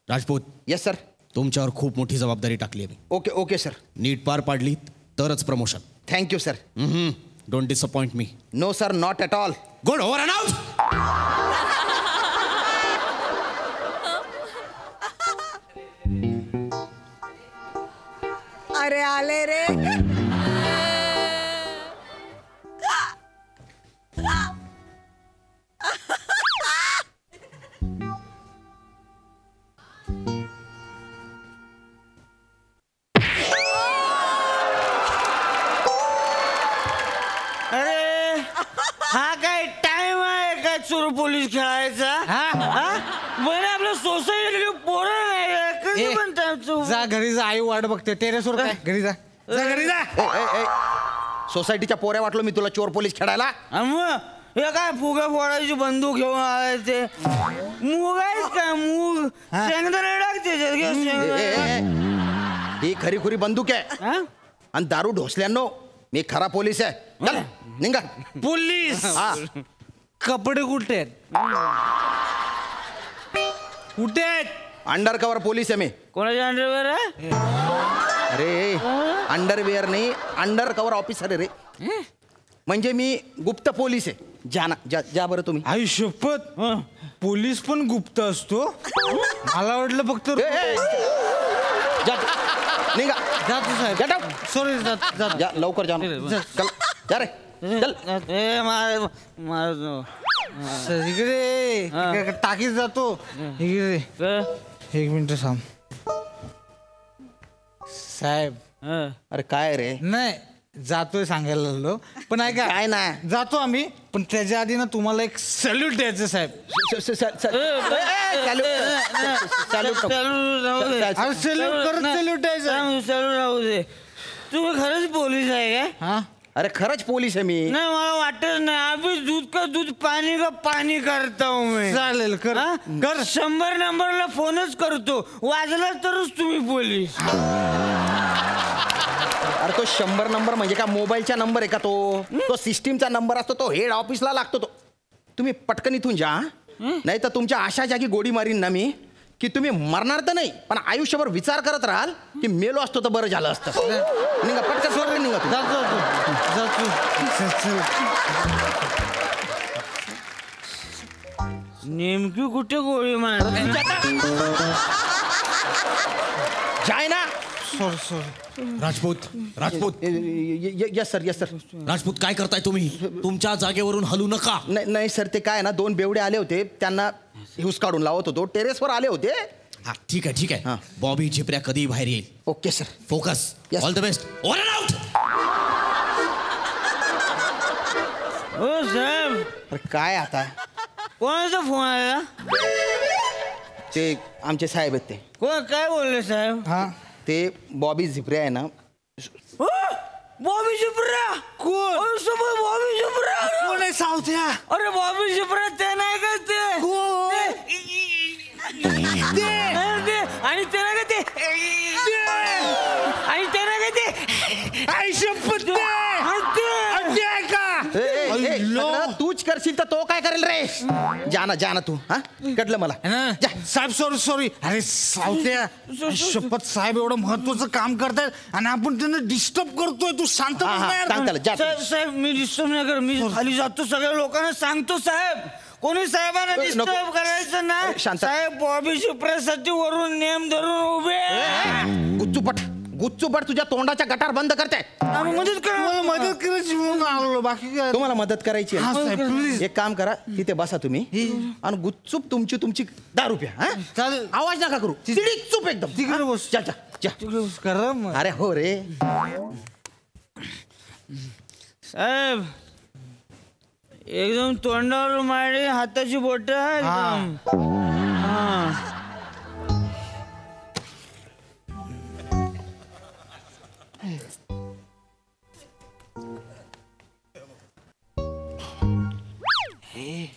Speaker 9: Rajput,
Speaker 4: yes sir.
Speaker 9: तुमच्यावर खूप मोठी जबाबदारी टाकली आहे मी.
Speaker 4: Okay okay sir.
Speaker 9: नीट पार पाडली तरच promotion.
Speaker 4: Thank you sir.
Speaker 9: Don't disappoint me.
Speaker 4: No sir, not at all.
Speaker 9: Good. Over and out.
Speaker 5: अरे आले रे.
Speaker 4: अरे हा काय टाइम आहे काय चोर पोलीस खेळायचा? बरं आपलं सोसायटी पोरं नाही कधी पण
Speaker 10: जा घरी जा, आई वाट बघते. टेरेसवर काय, घरी जा, घरी जा.
Speaker 4: सोसायटीच्या पोऱ्या वाटलो मी तुला चोर पोलीस खेळायला.
Speaker 10: हे काय फुगा फोडायची बंदूक घेऊन आलाय ते. मूग आहेत का मूग? शेंगदाणे टाकते.
Speaker 4: ही खरी खुरी बंदूक आहे आणि दारू ढोसल्यांनो मी खरा पोलीस आहे. चल निघा.
Speaker 10: पोलीस कपडे कुठे आहेत? कुठे आहेत?
Speaker 4: अंडर कव्हर पोलीस आहे मी.
Speaker 10: कोणाच्या अंडरवेअर आहे?
Speaker 4: अरे अंडरवेअर नाही, अंडर कव्हर ऑफिसर आहे रे. म्हणजे मी गुप्त पोलीस आहे. जा बरं तुम्ही.
Speaker 10: आई शपथ, पोलीस पण गुप्त असतो? मला वाटलं फक्त
Speaker 8: जा निघा
Speaker 10: जातो साहेब
Speaker 8: Get out.
Speaker 10: सॉरी जातो
Speaker 8: जा लवकर जा चल जा रे चल
Speaker 10: इकडे टाकीत जातो इकडे एक मिनिट थांब साहेब
Speaker 8: अरे काय रे
Speaker 10: नाही जातोय सांगायला लागलो पण ऐका
Speaker 8: काय नाही
Speaker 10: जातो आम्ही पण त्याच्या आधी ना तुम्हाला एक सॅल्यूट द्यायचं साहेब सॅल्यूट द्यायचं
Speaker 11: राहू दे तुम्ही खरंच पोलीस आहे काय
Speaker 10: हा
Speaker 8: अरे खरंच पोलीस आहे मी
Speaker 11: नाही मला वाटत नाही अभी दूध का दूध पाणी का पाणी करता हूं मैं
Speaker 10: चालेल कर
Speaker 11: कर 100 नंबरला फोनच करतो वाजला तरच तुम्ही पोलीस
Speaker 8: अरे तो 100 नंबर म्हणजे का मोबाईलचा नंबर आहे का तो सिस्टीमचा नंबर असतो तो हेड ऑफिसला लागतो तो तुम्ही पटकन इथून जा नाही तर तुमच्या अशा जागी गोडी मारीन ना मी की तुम्ही मरणार तर नाही पण आयुष्यभर विचार करत राहाल की मेलो असतो तर बरं झालं असतं निघा पटकन सोडून निघा
Speaker 11: नेमकी कुठे गोळी मार
Speaker 8: जाय ना
Speaker 9: राजपूत राजपूत
Speaker 8: यस सर
Speaker 9: राजपूत काय करताय तुम्ही तुमच्या जागेवरून हलू नका.
Speaker 8: नाही सर ते काय ना 2 बेवडे आले होते त्यांना हिऊस काढून लावत होतो टेरेसवर आले होते.
Speaker 9: हा ठीक आहे बॉबी झिपऱ्या कधी बाहेर येईल.
Speaker 8: Okay sir
Speaker 9: focus all the best over and out.
Speaker 11: हो साहेब
Speaker 8: अरे काय आता
Speaker 11: कोणाचा फोन आला
Speaker 8: ते आमचे साहेब आहेत ते
Speaker 11: कोण काय बोलले साहेब
Speaker 10: हा
Speaker 8: ते बॉबी झिपऱ्या आहे ना
Speaker 11: बॉबी झिपऱ्या कोण बॉबी झिपऱ्या
Speaker 10: कोण आहे सावत्या
Speaker 11: अरे बॉबी झिपऱ्या ते नाही का ते आणि ते नाही का ते आणि ते नाही का ते
Speaker 10: आयुष्यपत
Speaker 8: तूच करशील तर तो काय करेल रे. जाना तू हा कटलं मला
Speaker 10: साहेब सॉरी अरे सावत्या शपथ साहेब एवढं महत्वाचं काम करतायत आणि आपण त्यांना डिस्टर्ब करतोय तू शांत
Speaker 11: साहेब मी डिस्टर्ब नाही कर मी खाली जातो सगळ्या लोकांना सांगतो साहेब कोणी साहेबांना डिस्टर्ब करायचं ना साहेब बॉबी झिपऱ्यासाठी वरून नेम धरून उभे
Speaker 8: गुच्चूपट तुझ्या तोंडाच्या गटार बंद करते.
Speaker 11: मदत
Speaker 10: करायची बाकी काय
Speaker 8: तुम्हाला मदत करायची एक काम करा तिथे बसा तुम्ही आणि गुच्चूप तुमची दारू प्या
Speaker 10: चालेल
Speaker 8: आवाज नका करू चूप एकदम
Speaker 10: तिकडे बस
Speaker 8: करा अरे हो रे
Speaker 11: साहेब एकदम तोंडावर मारली हाताची बोट
Speaker 8: हे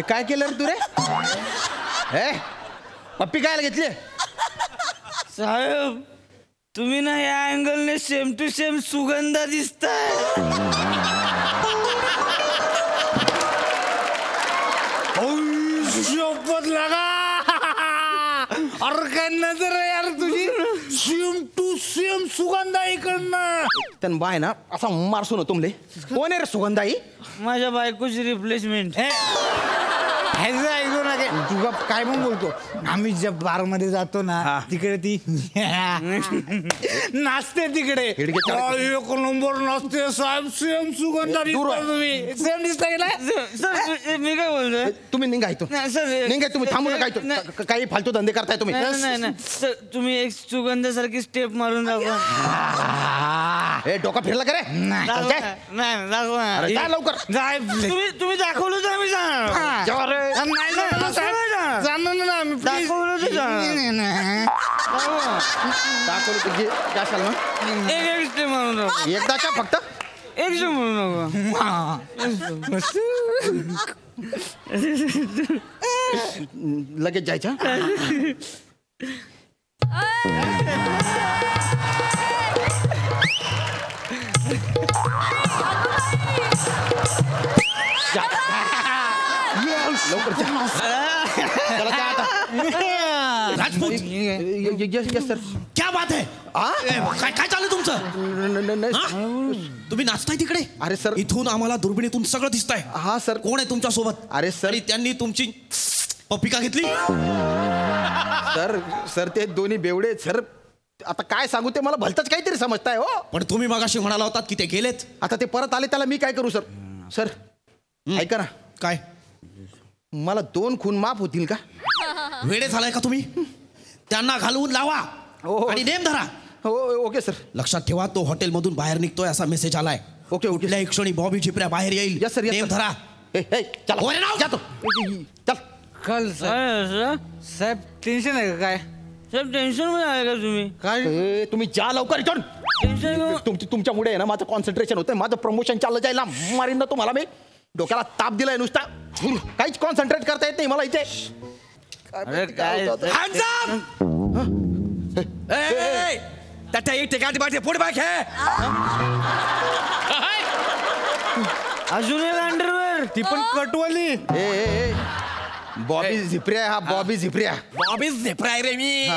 Speaker 8: काय केलं रे तू रे हे पप्पी काय घेतली
Speaker 11: साहेब तुम्ही ना या अँगलने सेम टू सेम सुगंधा दिसताय
Speaker 10: शपथ लगा अरे काय नजर आहे यार तुझी सेम टू सेम सुगंधाई कडनं
Speaker 8: त्यान बाय ना असा मारसून तुमले कोण आहे रे सुगंधाई
Speaker 11: माझ्या बायकोची रिप्लेसमेंट
Speaker 10: ऐकू ना तुझा काय पण बोलतो आम्ही ज्या बार मध्ये जातो ना तिकडे ती नाचते तिकडे एक नंबर नाचते साहेब सेम सुगंधा सेम दिसता गेला
Speaker 11: सर मी काय बोलतोय
Speaker 8: तुम्ही निघा इथून निघा तुम्ही थांबू नका काही फालतू धंदे करताय तुम्ही
Speaker 11: नाही सर तुम्ही एक सुगंधासारखी स्टेप मारून दाखवा
Speaker 8: हे डोका फिरला का रे
Speaker 11: नाही दाखवा
Speaker 8: लवकर
Speaker 11: तुम्ही दाखवलं तर आम्ही जाणार
Speaker 8: दाखवलं तुझी जाशाल ना
Speaker 11: एक स्टेप मारून दाखवा
Speaker 8: एकदाच्या फक्त
Speaker 11: एक स्टेप मारून
Speaker 8: लगेच जायचं लवकर
Speaker 9: राजपूत
Speaker 8: यस सर.
Speaker 9: क्या बात है काय काय चालू तुमचं तुम्ही नाचताय तिकडे?
Speaker 8: अरे सर,
Speaker 9: इथून आम्हाला दुर्बिणीतून सगळं दिसतंय.
Speaker 8: हा सर.
Speaker 9: कोण आहे तुमच्या सोबत?
Speaker 8: अरे सर,
Speaker 9: आणि त्यांनी तुमची पप्पी का घेतली?
Speaker 8: सर सर ते दोन्ही बेवडे सर. आता काय सांगू ते मला भलतच काहीतरी समजताय हो.
Speaker 9: पण तुम्ही मगाशी म्हणाला होतात की ते गेलेत.
Speaker 8: आता ते परत आले त्याला मी काय करू सर? सर ऐका ना.
Speaker 9: काय
Speaker 8: मला 2 खून माफ होतील का?
Speaker 9: वेडे झालाय का तुम्ही? त्यांना घालवून लावा आणि नेम धरा.
Speaker 8: हो ओके सर.
Speaker 9: लक्षात ठेवा तो हॉटेल मधून बाहेर निघतोय असा मेसेज आलाय.
Speaker 8: Okay okay.
Speaker 9: कुठल्याही क्षणी बॉबी चिपऱ्या बाहेर येईल.
Speaker 8: Yes sir.
Speaker 9: नेम धरा.
Speaker 8: चला जातो. चल.
Speaker 11: काल साहेब टेन्शन आहे का काय? साहेब टेन्शन मध्ये आहे का तुम्ही?
Speaker 8: काय तुम्ही जा लवकर इथून. तुमच्यामुळे आहे ना माझं कॉन्सन्ट्रेशन होतंय. माझं प्रमोशन चाललं जायला मारीन ना तुम्हाला मी. डोक्याला ताप दिलाय नुसता. काहीच कॉन्सन्ट्रेट करता येत नाही मला इथे.
Speaker 11: अरे काय अजून एक अंडरवेअर ती पण कटवाली.
Speaker 8: बॉबी झिपऱ्या. हा बॉबी झिपऱ्या.
Speaker 2: बॉबी झिपराय रे मी.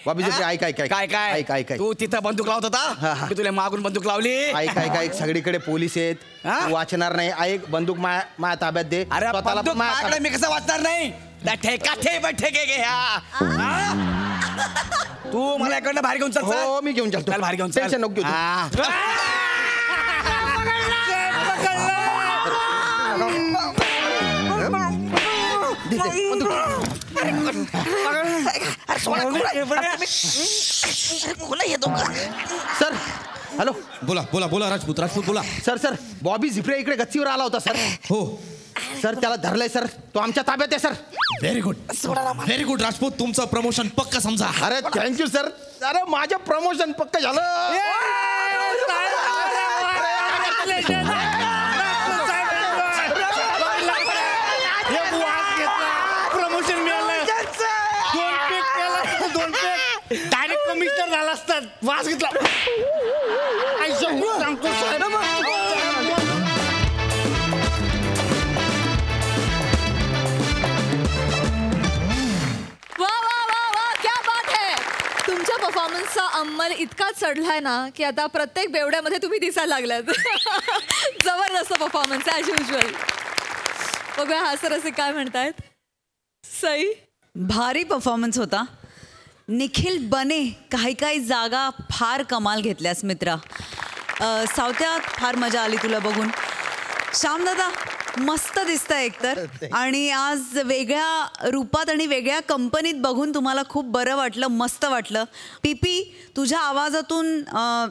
Speaker 8: बॉबी झिपऱ्या ऐक ऐक
Speaker 2: काय काय
Speaker 8: ऐक
Speaker 2: तू तिथं बंदूक लावत होता मी तुला मागून बंदूक लावली.
Speaker 8: ऐक ऐक ऐक सगळीकडे पोलीस आहेत. तू वाचणार नाही. ऐक बंदूक माझ्या ताब्यात दे.
Speaker 2: अरे बंदूक माझ्याकडे मी कसं वाचणार नाही? ठेका ठेके घे ह्या. तू मला इकडनं बाहेर घेऊन चल.
Speaker 8: हो मी घेऊन चालतो.
Speaker 2: बाहेर घेऊन
Speaker 8: टेन्शन नको घेऊ. Sir hello.
Speaker 9: बोला बोला बोला राजपूत राजपूत बोला.
Speaker 8: सर सर बॉबी झिपऱ्या इकडे गच्चीवर आला होता सर.
Speaker 9: हो
Speaker 8: सर त्याला धरलंय सर. तो आमच्या ताब्यात आहे सर.
Speaker 9: Very good Rajput. तुमचं प्रमोशन पक्क समजा.
Speaker 8: अरे थँक्यू सर. अरे माझं प्रमोशन पक्क झालं.
Speaker 11: प्रमोशन मिळालं. 2 पेक डायरेक्ट कमिशनर झाला असतात. वास घेतला. सांगतो
Speaker 1: तुमच्या परफॉर्मन्सचा अंमल इतका चढलाय ना की आता प्रत्येक बेवड्यामध्ये तुम्ही दिसायला लागलात. जबरदस्त परफॉर्मन्स ॲज युजल. बघूया हा सर असे काय म्हणतायत. सई
Speaker 5: भारी परफॉर्मन्स होता. निखिल बने काही काही जागा फार कमाल घेतल्यास मित्रा. सावत्या फार मजा आली तुला बघून. श्यामदादा मस्त दिसतंय एकतर. आणि आज वेगळ्या रूपात आणि वेगळ्या कंपनीत बघून तुम्हाला खूप बरं वाटलं. मस्त वाटलं. पीपी तुझ्या आवाजातून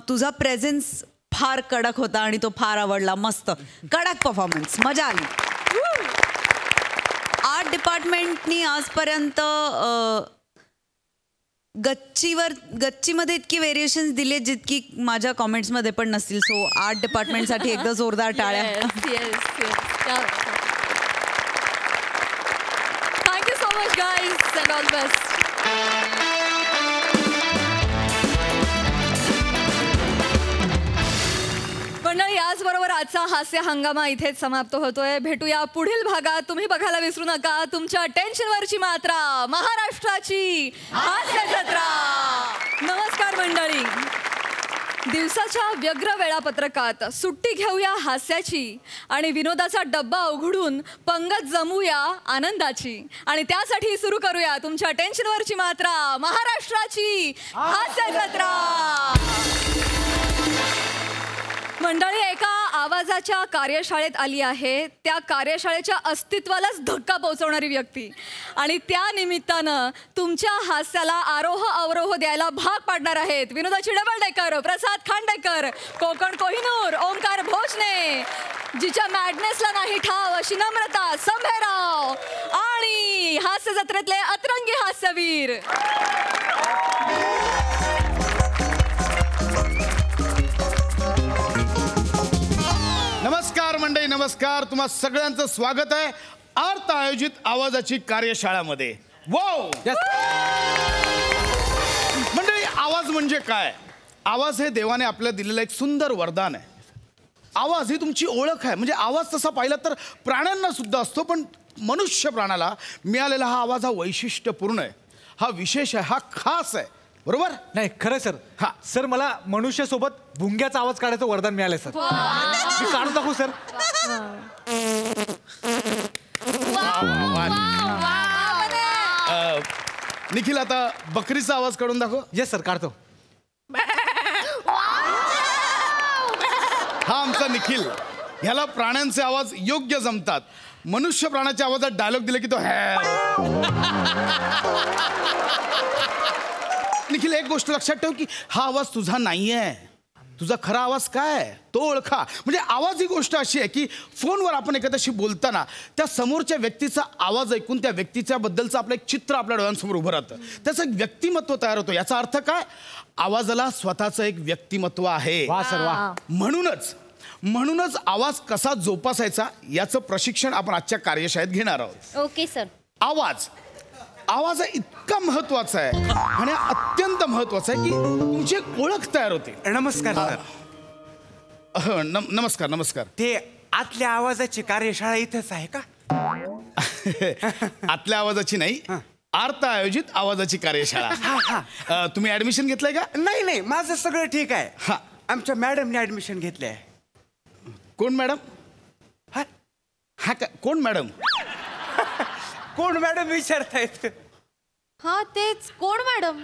Speaker 5: तुझा प्रेझेन्स फार कडक होता आणि तो फार आवडला. मस्त कडक परफॉर्मन्स. मजा आली. आर्ट डिपार्टमेंटनी आजपर्यंत गच्चीमध्ये इतकी व्हेरिएशन्स दिले जितकी माझ्या कॉमेंट्समध्ये पण नसतील. सो आर्ट डिपार्टमेंटसाठी एकदा जोरदार टाळ्या.
Speaker 1: Thank you so much guys and all best. मंडळी याचबरोबर आजचा हास्य हंगामा इथेच समाप्त होतोय. भेटूया पुढील भागात. तुम्ही बघायला विसरू नका तुमच्या टेन्शनवरची मात्रा महाराष्ट्राची हास्य जत्रा. नमस्कार मंडळी. दिवसाच्या व्यग्र वेळापत्रकात सुट्टी घेऊया हास्याची आणि विनोदाचा डब्बा उघडून पंगत जमूया आनंदाची. आणि त्यासाठी सुरू करूया तुमच्या टेन्शनवरची मात्रा महाराष्ट्राची हास्य जत्रा. मंडळी एका आवाजाच्या कार्यशाळेत आली आहे. त्या कार्यशाळेच्या अस्तित्वालाच धक्का पोहोचवणारी व्यक्ती. आणि त्या निमित्तानं तुमच्या हास्याला आरोह अवरोह द्यायला भाग पाडणार आहेत विनोदाची डबल डेकर प्रसाद खांडेकर, कोकण कोहिनूर ओंकार भोजने, जिच्या मॅडनेसला नाही ठाव अशी नम्रता संभेराव आणि हास्य जत्रेतले अतरंगी हास्यवीर.
Speaker 7: नमस्कार मंडळी. नमस्कार. तुम्हा सगळ्यांचं स्वागत आहे अर्थ आयोजित आवाजाची कार्यशाळामध्ये. वाव मंडळी, आवाज म्हणजे काय? आवाज हे देवाने आपल्याला दिलेलं एक सुंदर वरदान आहे.
Speaker 12: आवाज ही तुमची ओळख आहे. म्हणजे आवाज तसा पाहिला तर प्राण्यांना सुद्धा असतो, पण मनुष्य प्राण्याला मिळालेला हा आवाज हा वैशिष्ट्यपूर्ण आहे, हा विशेष आहे, हा खास आहे. बरोबर?
Speaker 13: नाही खरं सर. हा सर, मला मनुष्यासोबत भुंग्याचा आवाज काढायचं वरदान मिळालंय सर. मी काढून दाखवू सर.
Speaker 12: निखिल, आता बकरीचा आवाज काढून दाखव.
Speaker 13: येस सर, काढतो.
Speaker 12: हा आमचा निखिल. ह्याला प्राण्यांचे आवाज योग्य जमतात. मनुष्य प्राण्याच्या आवाजात डायलॉग दिले की तो निखिल, एक गोष्ट लक्षात ठेव की हा आवाज तुझा नाहीये. तुझा खरा आवाज काय आहे तो ओळखा. म्हणजे आवाज ही गोष्ट अशी आहे की फोनवर आपण एखाद्याशी बोलताना त्या समोरच्या व्यक्तीचा आवाज ऐकून त्या व्यक्तीच्या बद्दलचं आपलं एक चित्र आपल्या डोळ्यांसमोर उभं राहतं. त्याचं एक व्यक्तिमत्व तयार होतं. याचा अर्थ काय? आवाजाला स्वतःचं एक व्यक्तिमत्व आहे. म्हणूनच आवाज कसा जोपासायचा याचं प्रशिक्षण आपण आजच्या कार्यशाळेत घेणार आहोत.
Speaker 14: Okay sir.
Speaker 12: आवाज इतका महत्वाचा आहे आणि अत्यंत महत्वाचा आहे की तुमची एक ओळख तयार होते.
Speaker 15: नमस्कार सर.
Speaker 12: नमस्कार नमस्कार.
Speaker 15: ते आतल्या आवाजाची कार्यशाळा इथंच आहे का?
Speaker 12: आतल्या आवाजाची नाही, आर्त आयोजित आवाजाची कार्यशाळा. तुम्ही ऍडमिशन घेतलंय का?
Speaker 15: नाही, माझं सगळं ठीक आहे. हा, आमच्या मॅडमने ऍडमिशन घेतलंय.
Speaker 12: कोण मॅडम? हा का कोण मॅडम?
Speaker 15: कोण मॅडम विचारतायत?
Speaker 14: हा तेच, कोण मॅडम?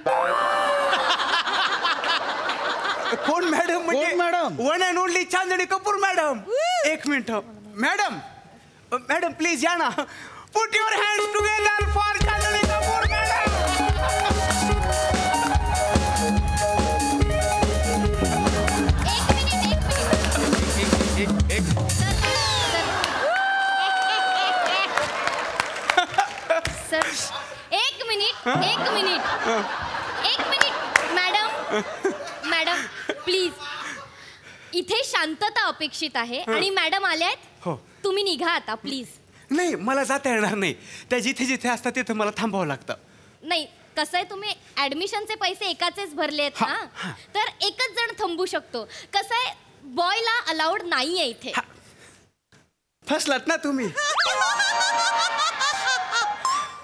Speaker 15: कोण मॅडम म्हणजे
Speaker 12: madam?
Speaker 15: One and only Chandni Kapoor madam. एक मिनिट मॅडम, मॅडम प्लीज या ना. Put your hands together for Chandni Kapoor madam.
Speaker 14: Sir एक मिनिट मॅडम प्लीज, इथे शांतता अपेक्षित आहे आणि मॅडम आल्यात.
Speaker 15: हो,
Speaker 14: तुम्ही निघा आता प्लीज.
Speaker 15: नाही, मला जाता येणार नाही. त्या जिथे जिथे असतात तिथे मला थांबावं लागतं.
Speaker 14: नाही, कसं आहे, तुम्ही ऍडमिशनचे पैसे एकाचेच भरलेत ना, तर एकच जण थांबू शकतो. कसं आहे, बॉयला अलाउड नाहीये इथे.
Speaker 15: फसलात ना तुम्ही.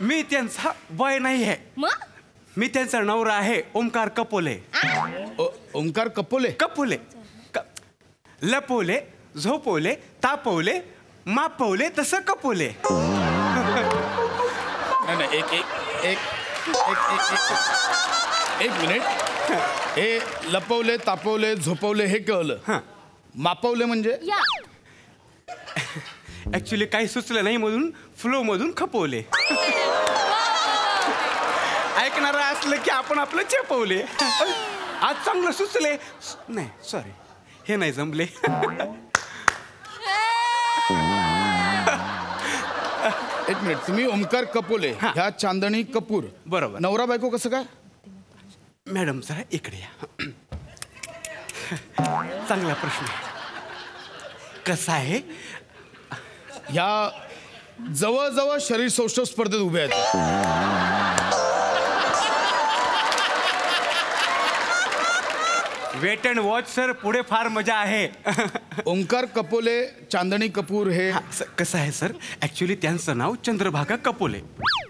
Speaker 15: मी त्यांचा बॉय नाही आहे.
Speaker 14: मग
Speaker 15: मी त्यांचा नवरा आहे, ओमकार कपोले.
Speaker 12: ओमकार कपोले?
Speaker 15: कपोले. लपवले, झोपवले, तापवले, मापवले, तसं कपोले.
Speaker 12: नाही, एक मिनिट. हे लपवले, तापवले, झोपवले हे कळलं. मापवले म्हणजे?
Speaker 15: ऍक्च्युली काही सुचलं नाही म्हणून फ्लो मधून खपवले. ऐकणारा असलं की आपण आपलं चेपवले. आज चांगलं सुचले. नाही सॉरी, हे नाही जमले.
Speaker 12: एक मिनिट, तुम्ही ओमकार कपोले ह्या चांदणी कपूर,
Speaker 15: बरोबर.
Speaker 12: नवरा बायको कसं काय?
Speaker 15: मॅडम जरा इकडे या. चांगला प्रश्न. कसा आहे,
Speaker 12: ह्या जवळजवळ शरीर सौष्ठव स्पर्धेत उभे आहेत.
Speaker 15: वेट अँड वॉच सर, पुढे फार मजा आहे.
Speaker 12: ओंकार कपोले, चांदणी कपूर हे
Speaker 15: कसं आहे सर, ऍक्च्युली त्यांचं नाव चंद्रभागा कपोले,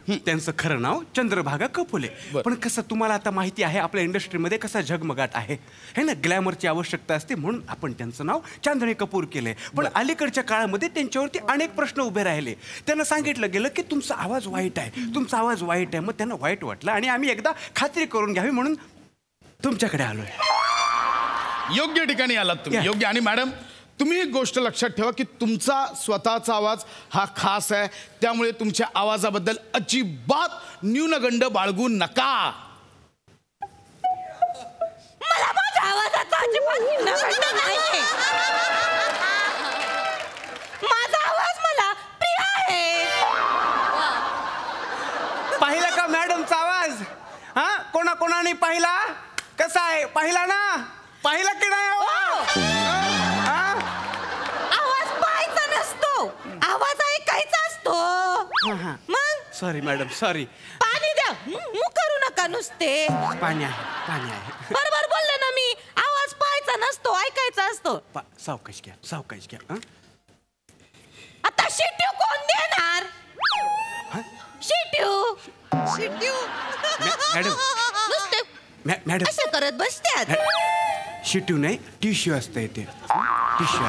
Speaker 15: त्यांचं खरं नाव चंद्रभागा कपोले. पण कसं तुम्हाला आता माहिती आहे आपल्या इंडस्ट्रीमध्ये कसा झगमगाट आहे हे ना, ग्लॅमरची आवश्यकता असते म्हणून आपण त्यांचं नाव चांदणी कपूर केलंय. पण अलीकडच्या काळामध्ये त्यांच्यावरती अनेक प्रश्न उभे राहिले. त्यांना सांगितलं गेलं की तुमचा आवाज वाईट आहे, तुमचा आवाज वाईट आहे. मग त्यांना वाईट वाटलं आणि आम्ही एकदा खात्री करून घ्यावी म्हणून तुमच्याकडे आलोय.
Speaker 12: योग्य ठिकाणी आलात तुम्ही, योग्य. आणि मॅडम, तुम्ही एक गोष्ट लक्षात ठेवा की तुमचा स्वतःचा आवाज हा खास आहे, त्यामुळे तुमच्या आवाजाबद्दल अजिबात न्यूनगंड बाळगू नका.
Speaker 3: मला माझ्या आवाजाचा अजिबात न्यूनगंड नाहीये. माझा आवाज मला प्रिय आहे.
Speaker 15: पाहिला का मॅडमचा आवाज? हा, कोणाने पाहिला? कसा आहे, पाहिला ना? पाहिला की नाही?
Speaker 3: आवाज पाहायचा नसतो, आवाज ऐकायचा असतो. मग
Speaker 15: सॉरी मॅडम, सॉरी.
Speaker 3: पाणी द्या, करू नका नुसते.
Speaker 15: पाणी आहे, पाणी आहे.
Speaker 3: बरोबर बोलले ना मी. आवाज पाहायचा नसतो, ऐकायचा असतो. लागतो.
Speaker 15: सावकाश घ्या, सावकाश घ्या.
Speaker 3: आता शिट्यू कोण देणार? शिट्यू
Speaker 15: मॅडम
Speaker 3: नुसते
Speaker 15: मॅडम
Speaker 3: असं करत बसत्यात.
Speaker 15: शिट्यू नाही, टिश्यू असतं इथे. टिश्यू.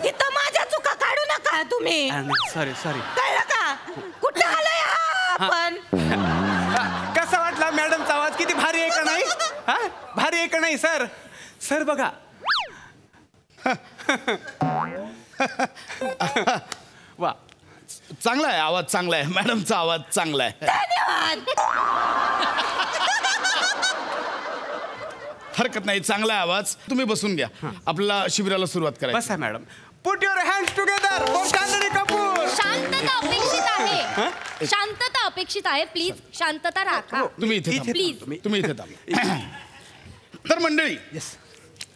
Speaker 3: इथं माझ्या चुका काढू नका तुम्ही.
Speaker 15: सॉरी
Speaker 3: कळलं का? कुठं आलोय आपण?
Speaker 15: कसा वाटला मॅडमचा आवाज? किती भारी आहे का नाही? भारी आहे का नाही सर? सर बघा.
Speaker 12: वा, चांगला आहे आवाज, चांगला आहे मॅडमचा आवाज, चांगला आहे.
Speaker 3: धन्यवाद.
Speaker 12: हरकत नाही, चांगला आहे आवाज. तुम्ही बसून घ्या, आपल्याला शिबिराला सुरुवात करायची.
Speaker 15: बसा madam. Put your hands together for Chandni Kapoor.
Speaker 14: शांतता अपेक्षित आहे. शांतता अपेक्षित आहे. प्लीज शांतता राखा.
Speaker 12: तुम्ही इथे थांबा.
Speaker 14: प्लीज
Speaker 12: तुम्ही इथे थांबा. तर मंडळी,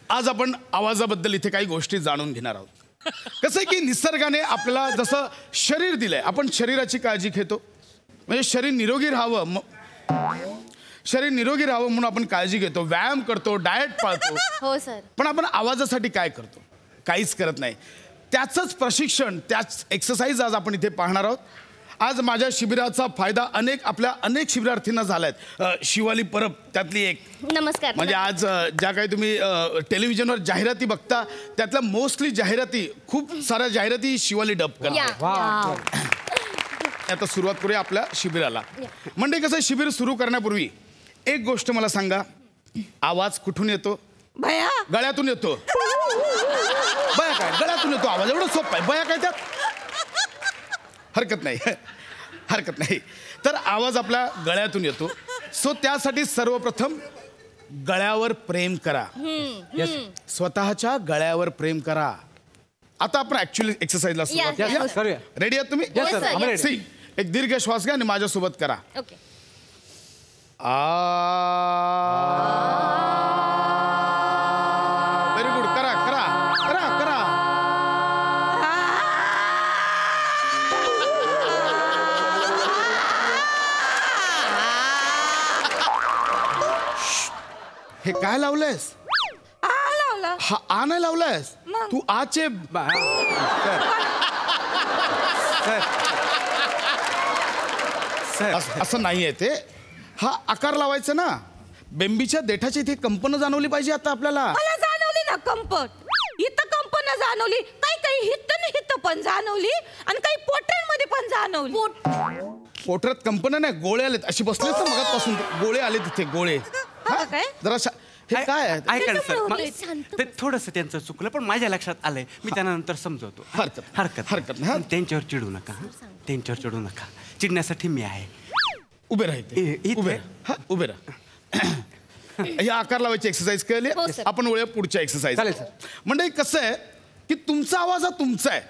Speaker 12: आज आपण आवाजाबद्दल इथे काही गोष्टी जाणून घेणार आहोत. कसं आहे की निसर्गाने आपल्याला जसं शरीर दिलंय, आपण शरीराची काळजी घेतो, म्हणजे शरीर निरोगी राहावं, शरीर निरोगी राहावं म्हणून आपण काळजी घेतो, व्यायाम करतो, डाएट पाळतो.
Speaker 14: हो सर.
Speaker 12: पण आपण आवाजासाठी काय करतो? काहीच करत नाही. त्याचंच प्रशिक्षण, त्याच एक्सरसाइज आज आपण इथे पाहणार आहोत. आज माझ्या शिबिराचा फायदा अनेक शिबिरार्थींना झालाय. शिवाली परब त्यातली एक.
Speaker 14: नमस्कार.
Speaker 12: म्हणजे आज ज्या काही तुम्ही टेलिव्हिजनवर जाहिराती बघता त्यातल्या मोस्टली जाहिराती, खूप साऱ्या जाहिराती शिवाली डब करतात. आता सुरुवात करूया आपल्या शिबिराला. म्हणजे कसं, शिबिर सुरू करण्यापूर्वी एक गोष्ट मला सांगा, आवाज कुठून येतो?
Speaker 3: भया
Speaker 12: गळ्यातून येतो. बया काय? गळ्यातून येतो आवाज. एवढं सोपं आहे. बया काय त्यात? हरकत नाही. तर आवाज आपल्या गळ्यातून येतो. सो त्यासाठी सर्वप्रथम गळ्यावर प्रेम करा. स्वतःच्या गळ्यावर प्रेम करा. आता आपण ऍक्च्युअली एक्सरसाइजला सुरुवात करूया. रेडी आहात तुम्ही? सी, एक दीर्घ श्वास घ्या आणि माझ्यासोबत करा.
Speaker 14: ओके.
Speaker 12: Very good. करा. हे काय लावलंयस? हा आ नाही लावलायस तू. आचे असं नाहीये ते. हा आकार लावायचा ना. बेंबीच्या देठाची इथे कंपन जाणवली पाहिजे आता आपल्याला.
Speaker 3: मला जाणवली ना कंपन. इथं कंपन जाणवली, काही हित पण जाणवली आणि काही पोटऱ्यांमध्ये पण जाणवली.
Speaker 12: पोटऱ्यात कंपन नाही, गोळे आलेत. अशी बसलेच ना मगापासून. गोळे आले तिथे, गोळे. जरा हे काय आहे?
Speaker 15: ऐका ना सर, ते थोडंसं त्यांचं चुकलं, पण माझ्या लक्षात आलंय. मी त्यांना नंतर समजवतो. हरकत नाही. त्यांच्यावर चिडू नका. त्यांच्यावर चिडू नका. चिडण्यासाठी मी आहे.
Speaker 12: उभे राहा. उभे राहा. हे आकार लावायची एक्सरसाइज केली. आपण वळूया पुढच्या एक्सरसाइज. म्हणजे कसं आहे की तुमचा आवाज हा तुमचा आहे.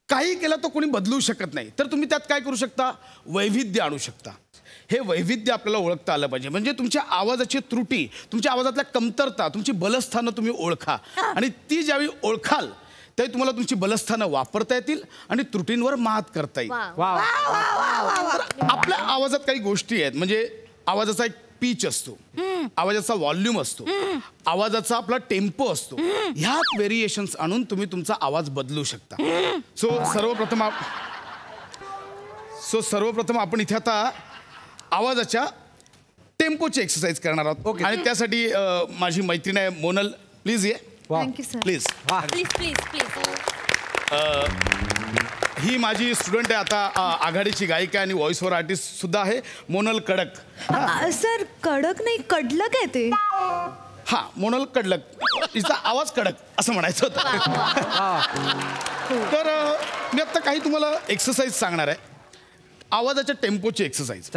Speaker 12: काही केला तो कोणी बदलू शकत नाही. तर तुम्ही त्यात काय करू शकता? वैविध्य आणू शकता. हे वैविध्य आपल्याला ओळखता आलं पाहिजे. म्हणजे तुमच्या आवाजाची त्रुटी, तुमच्या आवाजातल्या कमतरता, तुमची बलस्थानं तुम्ही ओळखा. आणि ती ज्यावेळी ओळखाल त्यावेळी तुम्हाला तुमची बलस्थानं वापरता येतील आणि त्रुटींवर मात करता येईल. आपल्या आवाजात काही गोष्टी आहेत. म्हणजे आवाजाचा एक पिच असतो, आवाजाचा व्हॉल्यूम असतो, आवाजाचा आपला टेम्पो असतो. ह्यात व्हेरिएशन्स आणून तुम्ही तुमचा आवाज बदलू शकता. सो सर्वप्रथम आपण इथे आता आवाजाच्या टेम्पोची एक्सरसाइज करणार आहोत. आणि त्यासाठी माझी मैत्रीण आहे मोनल. प्लीज ये. प्लीज. ही माझी स्टुडंट आहे आता. आघाडीची गायिका आणि व्हॉइस ओव्हर आर्टिस्ट सुद्धा आहे. मोनल कडक.
Speaker 5: सर कडक नाही, कडलक आहे ते.
Speaker 12: हा, मोनल कडलक. हिचा आवाज कडक असं म्हणायचं होतं. तर मी आता काही तुम्हाला एक्सरसाइज सांगणार आहे. आवाजाच्या टेम्पोची एक्सरसाइज.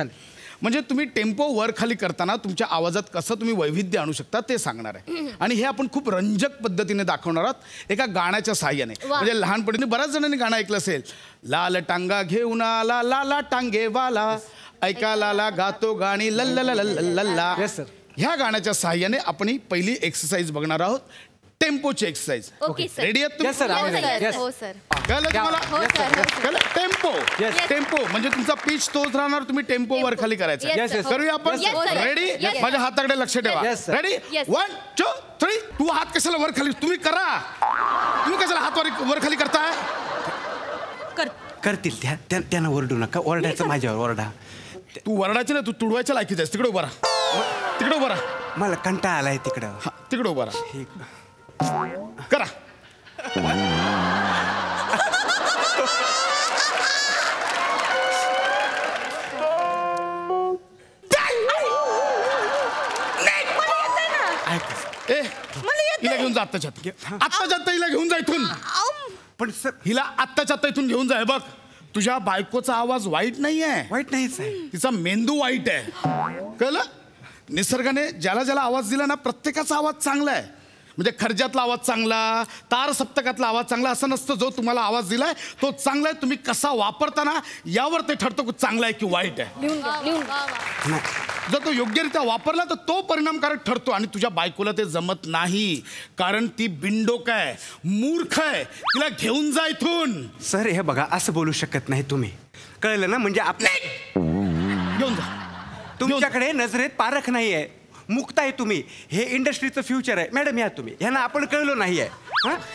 Speaker 12: म्हणजे तुम्ही टेम्पो वर खाली करताना तुमच्या आवाजात कसं तुम्ही वैविध्य आणू शकता ते सांगणार आहे. आणि हे आपण खूप रंजक पद्धतीने दाखवणार आहोत एका गाण्याच्या साहाय्याने. म्हणजे लहानपणी बऱ्याच जणांनी गाणं ऐकलं असेल. लाल टांगा घेऊन आला लाला टांगेवाला, ऐका लाला गातो गाणी लल्ला लल्ला. ह्या गाण्याच्या साहाय्याने आपण ही पहिली एक्सरसाइज बघणार आहोत. टेम्पोची एक्सरसाइज.
Speaker 14: Okay sir.
Speaker 12: रेडी आहेत तुम्ही?
Speaker 14: हो सर.
Speaker 12: कळलं तुम्हाला?
Speaker 14: हो सर.
Speaker 12: कळलं? टेम्पो म्हणजे तुमचा पिच तोच राहणार, तुम्ही टेम्पो वर खाली करायचा. करूया आपण? रेडी? माझ्या हाताकडे लक्ष ठेवा. रेडी? 1 2 3. तू हात कशाला वर खाली? तुम्ही करा. तुम्ही कशाला हात वर खाली करताय?
Speaker 15: करतील त्यांना ओरडू नका. ओरडायचं माझ्यावर ओरडा.
Speaker 12: तू वरडायचं ना, तू तुडवायच्या लायकीच आहेस. तिकडे उभा राहा. तिकडे उभा राहा.
Speaker 15: मला कंटाळा आलाय तिकडं.
Speaker 12: तिकडे उभा राहा. करा. हिला घेऊन जा आत्ताच्या आत्ता हिला घेऊन जा इथून.
Speaker 15: पण सर
Speaker 12: हिला आत्ताच्या आत्ता इथून घेऊन जाय. बघ, तुझ्या बायकोचा आवाज वाईट नाहीये.
Speaker 15: वाईट नाहीच आहे.
Speaker 12: तिचा मेंदू वाईट आहे. कळलं? निसर्गाने ज्याला ज्याला आवाज दिला ना, प्रत्येकाचा आवाज चांगला आहे. म्हणजे खर्जातला आवाज चांगला, तार सप्तकातला आवाज चांगला असं नसतं. जो तुम्हाला आवाज दिलाय तो चांगला आहे. तुम्ही कसा वापरताना यावर ते ठरतो की चांगला आहे की वाईट आहे. जर तो योग्यरित्या वापरला तर तो परिणामकारक ठरतो. आणि तुझ्या बायकोला ते जमत नाही, कारण ती बिनडोक आहे, मूर्ख आहे. तिला घेऊन जा इथून.
Speaker 15: सर हे बघा, असं बोलू शकत नाही तुम्ही. कळलं ना? म्हणजे आपल्या
Speaker 12: घेऊन जा.
Speaker 15: तुमच्याकडे नजरेत पारख नाहीये. मुक्त आहे तुम्ही. हे इंडस्ट्रीचं फ्युचर आहे. मॅडम या तुम्ही. ह्यांना आपण कळलो नाहीये.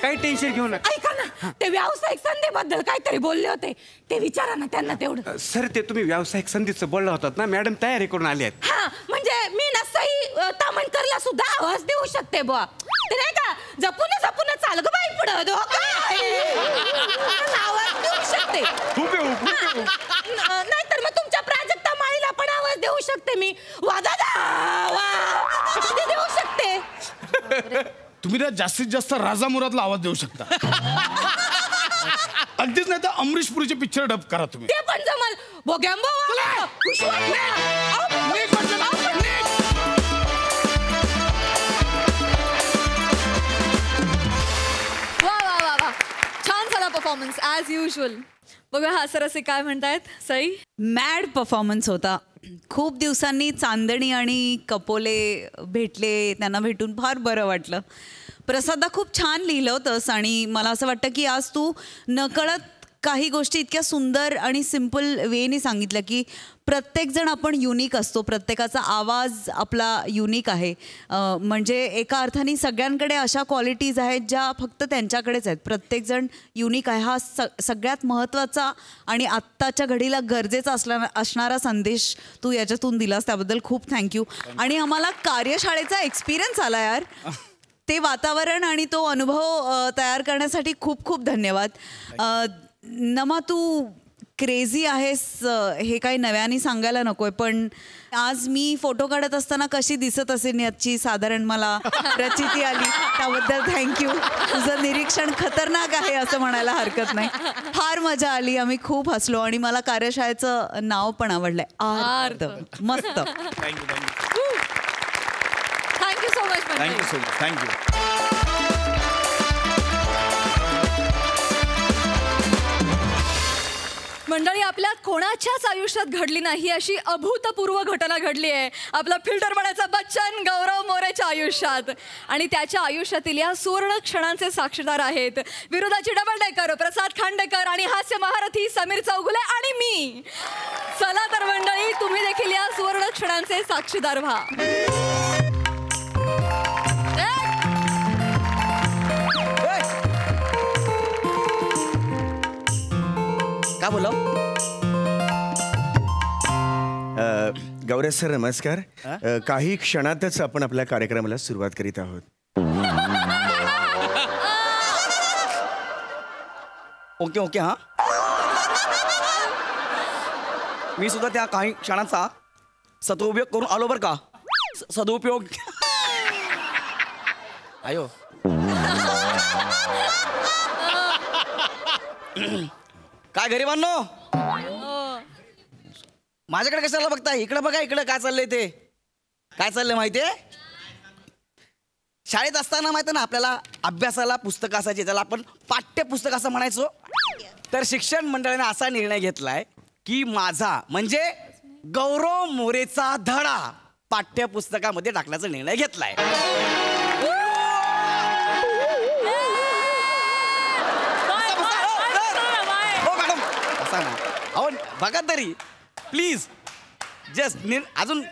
Speaker 15: काही टेन्शन घेऊ नका.
Speaker 3: ऐका ना, ते व्यावसायिक संधीबद्दल काहीतरी बोलले होते, ते विचारा ना त्यांना तेवढं.
Speaker 15: सर ते तुम्ही व्यावसायिक संधीचं बोलला होतात ना, मॅडम तयारी करून आली आहेत.
Speaker 3: हा, म्हणजे मी ना सई तामणकरला सुद्धा आवाज देऊ शकते बुवा. ते नाही का, जपून जपून चाल ग बाई पुढं आवाज देऊ शकते. नाहीतर मग तुमच्या प्राजक्ता माळीला पण आवाज देऊ शकते मी. देऊ शकते.
Speaker 12: तुम्ही ना जास्तीत जास्त राजा मुरादला आवाज देऊ शकता. अगदीच नाही तर अमरीश पुरीचे पिक्चर डब करा तुम्ही.
Speaker 3: ते पण जमल.
Speaker 1: वा. छान झाला परफॉर्मन्स ॲज युजल. बघा हा सर असे काय म्हणतायत. सई
Speaker 5: मॅड परफॉर्मन्स होता. खूप दिवसांनी चांदणी आणि कपोले भेटले. त्यांना भेटून फार बरं वाटलं. प्रसादा खूप छान लिहिलं होतंस आणि मला असं वाटतं की आज तू नकळत काही गोष्टी इतक्या सुंदर आणि सिम्पल वेने सांगितलं की प्रत्येकजण आपण युनिक असतो. प्रत्येकाचा आवाज आपला युनिक आहे. म्हणजे एका अर्थाने सगळ्यांकडे अशा क्वालिटीज आहेत ज्या फक्त त्यांच्याकडेच आहेत. प्रत्येकजण युनिक आहे. हा सगळ्यात महत्त्वाचा आणि आत्ताच्या घडीला गरजेचा असणारा संदेश तू याच्यातून दिलास. त्याबद्दल खूप थँक्यू. आणि आम्हाला कार्यशाळेचा एक्सपिरियन्स आला यार. ते वातावरण आणि तो अनुभव तयार करण्यासाठी खूप खूप धन्यवाद. नमा तू क्रेझी आहेस हे काही नव्याने सांगायला नकोय, पण आज मी फोटो काढत असताना कशी दिसत असेल याची साधारण मला प्रचिती आली. त्याबद्दल थँक्यू. तुझं निरीक्षण खतरनाक आहे असं म्हणायला हरकत नाही. फार मजा आली. आम्ही खूप हसलो आणि मला कार्यशाळेचं नाव पण आवडलंय. आर्त. मस्त.
Speaker 1: Thank you so much.
Speaker 7: Thank you so much. Thank you.
Speaker 1: मंडळी, आपल्या कोणाच्याच आयुष्यात घडली नाही अशी अभूतपूर्व घटना घडली आहे आपला फिल्टर बनायचा बच्चन गौरव मोरेच्या आयुष्यात. आणि त्याच्या आयुष्यातील या सुवर्ण क्षणांचे साक्षीदार आहेत विरोधाची डबल डेकर प्रसाद खांडेकर आणि हास्य महारथी समीर चौगुले आणि मी. चला तर मंडळी, तुम्ही देखील या सुवर्ण क्षणांचे साक्षीदार व्हा.
Speaker 8: काय बोला?
Speaker 7: गौरव सर नमस्कार. काही क्षणातच आपण आपल्या कार्यक्रमाला सुरुवात करीत आहोत.
Speaker 8: Okay okay. हा, मी सुद्धा त्या काही क्षणाचा सदुपयोग करून आलो बरं का. सदुपयोग आयो. काय गरिबांनो, माझ्याकडे कशाला बघताय? इकडे बघा. इकडे काय चाललंय ते. काय चाललंय माहितीये? शाळेत असताना माहिती ना आपल्याला अभ्यासाला पुस्तकं असायची, त्याला आपण पाठ्यपुस्तक असं म्हणायचो. तर शिक्षण मंडळाने असा निर्णय घेतलाय की माझा म्हणजे गौरव मोरेचा धडा पाठ्यपुस्तकामध्ये टाकण्याचा निर्णय घेतलाय. बसा ना. अहो बघा तरी प्लीज. जस्ट अजून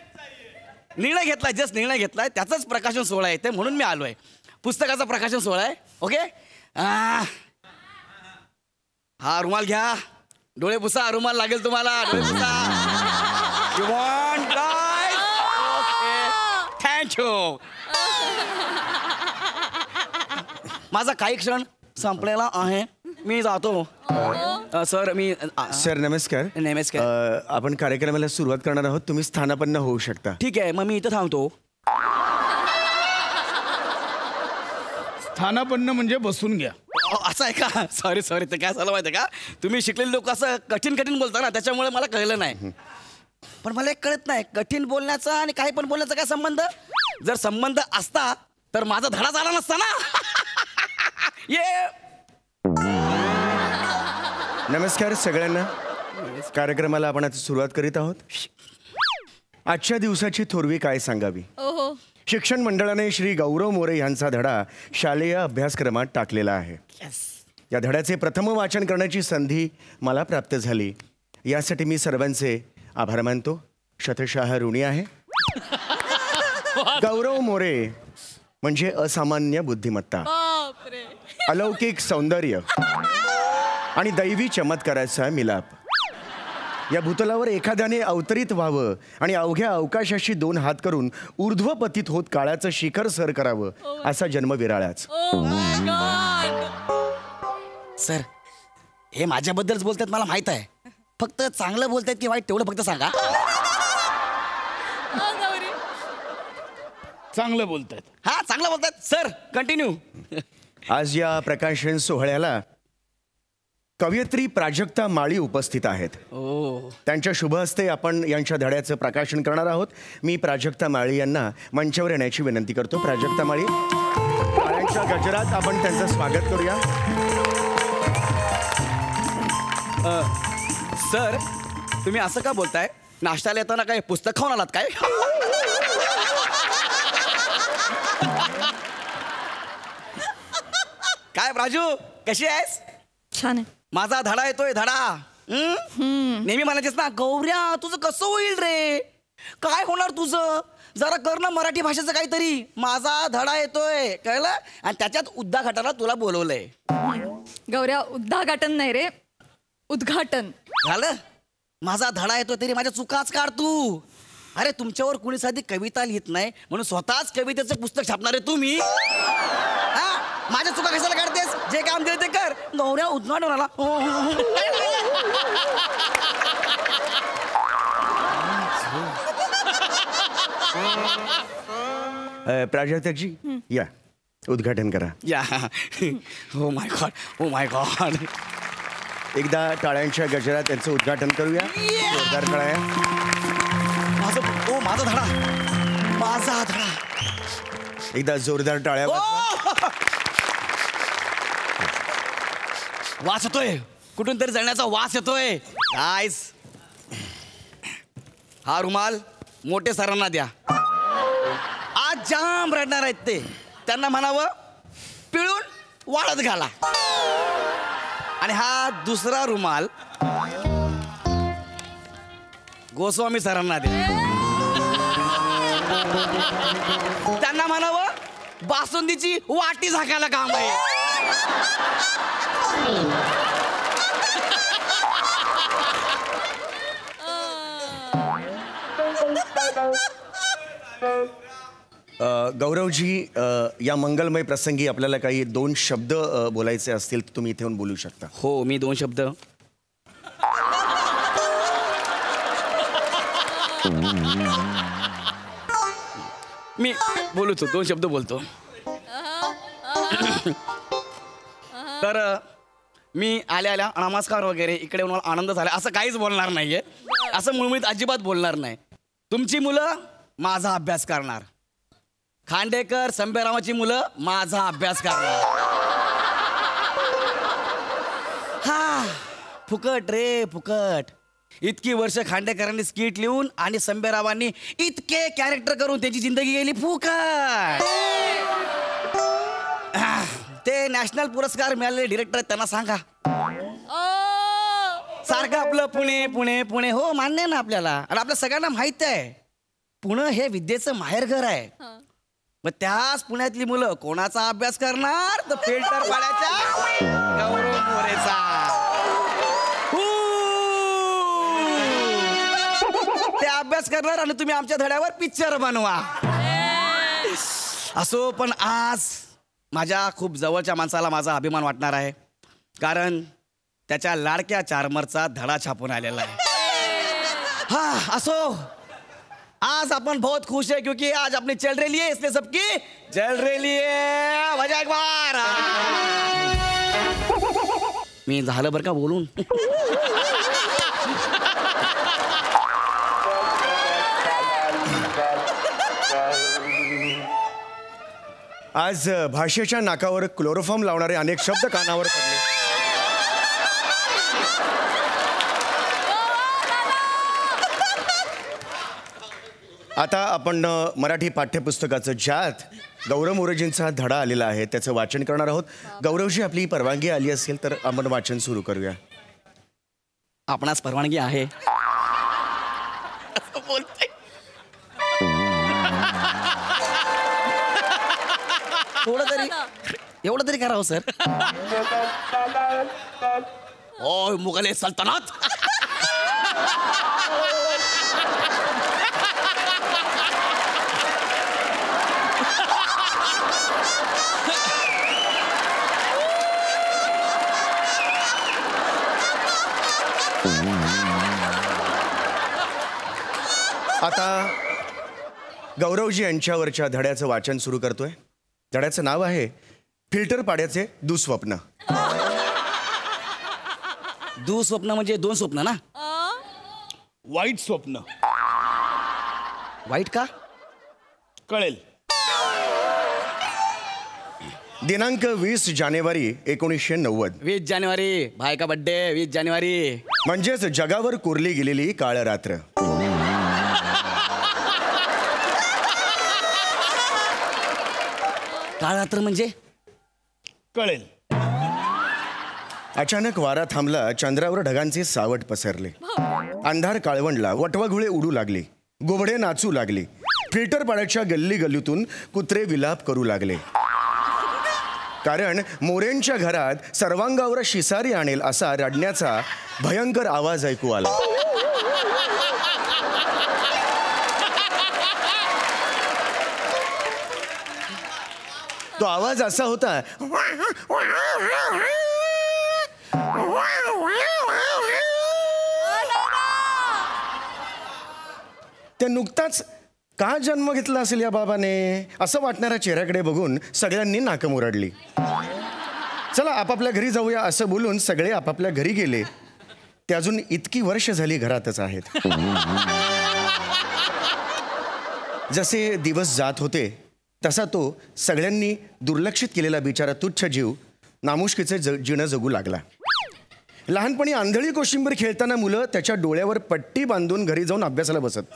Speaker 8: निर्णय घेतलाय, जस्ट निर्णय घेतलाय, त्याचाच प्रकाशन सोहळा येते म्हणून मी आलोय. पुस्तकाचा प्रकाशन सोहळा आहे. ओके. हा रुमाल घ्या, डोळे पुसा. रुमाल लागेल तुम्हाला, डोळे Pusa. You want guys? Okay, thank you. माझा काही क्षण संपलेला आहे, मी जातो. सर मी
Speaker 7: सर नमस्कार.
Speaker 8: नमस्कार.
Speaker 7: आपण कार्यक्रमाला सुरुवात करणार आहोत, तुम्ही स्थानापन्न होऊ शकता.
Speaker 8: ठीक आहे, मग मी इथं थांबतो.
Speaker 12: स्थानापन्न म्हणजे बसून घ्या.
Speaker 8: असं आहे का? Sorry sorry. ते काय झालं माहिती आहे का, तुम्ही शिकलेले लोक असं कठीण कठीण बोलता ना, त्याच्यामुळे मला कळलं नाही. पण मला एक कळत नाही, कठीण बोलण्याचा आणि काही पण बोलण्याचा काय संबंध. जर संबंध असता तर माझा धडा झाला नसता ना. ये
Speaker 7: नमस्कार सगळ्यांना. कार्यक्रमाला आपण आता सुरुवात करीत आहोत. आजच्या दिवसाची थोरवी काय सांगावी. शिक्षण मंडळाने श्री गौरव मोरे यांचा धडा शालेय अभ्यासक्रमात टाकलेला आहे. या धड्याचे प्रथम वाचन करण्याची संधी मला प्राप्त झाली. यासाठी मी सर्वांचे आभार मानतो, शतशः ऋणी आहे. गौरव मोरे म्हणजे असामान्य बुद्धिमत्ता, अलौकिक सौंदर्य आणि दैवी चमत्काराचा मिलाप. या भूतलावर एखाद्याने अवतरित व्हावं आणि अवघ्या अवकाशाशी 2 हात करून ऊर्ध्वपतित होत काळाचं शिखर सर करावं असा जन्म विराळाच.
Speaker 8: सर हे माझ्याबद्दलच बोलतात, मला माहित आहे. फक्त चांगलं बोलतात की वाईट तेवढं फक्त सांगा.
Speaker 12: चांगलं बोलतात.
Speaker 8: हा चांगलं बोलतात सर, कंटिन्यू.
Speaker 7: आज या प्रकाशन सोहळ्याला कवयित्री प्राजक्ता माळी उपस्थित आहेत. त्यांच्या शुभ हस्ते आपण यांच्या धड्याचं प्रकाशन करणार आहोत. मी प्राजक्ता माळी यांना मंचावर येण्याची विनंती करतो. प्राजक्ता माळी, टाळ्यांच्या गजरात आपण त्यांचं स्वागत करूया.
Speaker 8: सर तुम्ही असं का बोलताय? नाश्त्याला येताना काय पुस्तक खाऊन आलात काय? काय राजू, कशी आहेस?
Speaker 1: छान आहे.
Speaker 8: माझा धडा येतोय, धडा. नेहमी म्हणायचेस ना, गौऱ्या तुझं कसं होईल रे, काय होणार तुझं, जरा कर ना मराठी भाषेचं काहीतरी. माझा धडा येतोय, कळलं? आणि त्याच्यात उद्घाटनाला तुला बोलवलंय.
Speaker 1: गौऱ्या, उद्घाटन नाही रे, उद्घाटन
Speaker 8: झालं. माझा धडा येतोय तरी माझ्या चुकाच काढ तू. अरे तुमच्यावर कुणी साधी कविता लिहित नाही म्हणून स्वतःच कवितेचं पुस्तक छापणार आहे तुम्ही. माझ्या चुका कशाला काढतेस? जे काम दिलं ते कर. गौऱ्या उद्घाटनाला
Speaker 7: प्राजक्ताजी या, उद्घाटन करा.
Speaker 8: या. Oh my God, oh my God.
Speaker 7: एकदा टाळ्यांच्या गजरात त्यांचं उद्घाटन करूया. जोरदार टाळ्या.
Speaker 8: माझा धडा, माझा धडा.
Speaker 7: एकदा जोरदार टाळ्या.
Speaker 8: वास येतोय, कुठून तरी जळण्याचा वास येतोय. गाईस, हा रुमाल मोठे सरांना द्या. आज जाम रडणार आहेत ते, त्यांना म्हणावं पिळून वाळत घाला. आणि हा दुसरा रुमाल गोस्वामी सरांना द्या. त्यांना म्हणावं बासुंदीची वाटी झाकायला काम आहे.
Speaker 7: गौरवजी, या मंगलमय प्रसंगी आपल्याला काही 2 शब्द बोलायचे असतील तर तुम्ही इथे येऊन बोलू शकता.
Speaker 8: हो, मी 2 शब्द. मी बोलतो, 2 शब्द बोलतो. तर मी आल्या नमस्कार वगैरे इकडे मला आनंद झाला असं काहीच बोलणार नाहीये. असं मुळमुळीत अजिबात बोलणार नाही. तुमची मुलं माझा अभ्यास करणार, खांडेकर संभेरामाची मुलं माझा अभ्यास करणार. हा फुकट रे फुकट. इतकी वर्ष खांडेकरांनी स्किट लिहून आणि संभेरावांनी इतके कॅरेक्टर करून त्याची जिंदगी गेली फुकट. ते नॅशनल पुरस्कार मिळालेले डिरेक्टर आहेत, त्यांना सांगा सारखं आपलं पुणे पुणे पुणे हो मान्य ना आपल्याला आणि आपल्या सगळ्यांना माहित आहे पुणे हे विद्येचं माहेरघर आहे. मग त्याच पुण्यातली मुलं कोणाचा अभ्यास करणार तर फिल्टर पाड्याच्या गौरव मोरेचा. ते अभ्यास करणार आणि तुम्ही आमच्या धड्यावर पिक्चर बनवा. असो पण आज माझ्या खूप जवळच्या माणसाला माझा अभिमान वाटणार आहे कारण त्याच्या लाडक्या चार्मरचा धडा छापून आलेला आहे. हा असो आज अपन बहुत खुश है क्योंकि आज अपने चल रही है इसलिए सबकी चल रही है. मजा एक बार. मी झालं बरं का बोलून.
Speaker 7: आज भाषेच्या नाकावर क्लोरोफॉर्म लावणारे अनेक शब्द कानावर पडले. आता आपण मराठी पाठ्यपुस्तकाचं ज्यात गौरव मोरेजींचा धडा आलेला आहे त्याचं वाचन करणार आहोत. गौरवजी आपली परवानगी आली असेल तर आपण वाचन सुरू करूया.
Speaker 8: आपणास परवानगी आहे. थोडं तरी एवढं तरी करा हो सर. ओ मुघल सल्तनत.
Speaker 7: आता गौरवजी यांच्यावरच्या धड्याचं वाचन सुरू करतोय. धड्याचं नाव आहे फिल्टर पाड्याचे दुःस्वप्न.
Speaker 8: दुःस्वप्न म्हणजे दोन स्वप्न ना.
Speaker 12: वाईट स्वप्न.
Speaker 8: वाईट का
Speaker 12: कळेल.
Speaker 7: दिनांक 20 जानेवारी 1990.
Speaker 8: 20 जानेवारी भाई का बर्थडे. 20 जानेवारी
Speaker 7: म्हणजेच जगावर कोरली गेलेली काळ रात्र.
Speaker 8: काळ रात्र म्हणजे
Speaker 12: कळेल.
Speaker 7: अचानक वारा थांबला. चंद्रावर ढगांचे सावट पसरले. अंधार काळवंडला. वटवाघुळे उडू लागली. गोबडे नाचू लागली. फिल्टर पाड्याच्या गल्ली गल्लीतून कुत्रे विलाप करू लागले. कारण मोरेंच्या घरात सर्वांगावर शिसारी आणेल असा रडण्याचा भयंकर आवाज ऐकू आला. तो आवाज असा होता. ते नुकताच का जन्म घेतला असेल या बाबाने असं वाटणाऱ्या चेहऱ्याकडे बघून सगळ्यांनी नाकं मुरडली. चला आपापल्या घरी जाऊया असं बोलून सगळे आपापल्या घरी गेले. ते अजून इतकी वर्ष झाली घरातच आहेत. जसे दिवस जात होते तसा तो सगळ्यांनी दुर्लक्षित केलेला बिचारा तुच्छ जीव नामुष्कीचे जीणं जगू लागला. लहानपणी आंधळी कोशिंबीर खेळताना मुलं त्याच्या डोळ्यावर पट्टी बांधून घरी जाऊन अभ्यासाला बसत.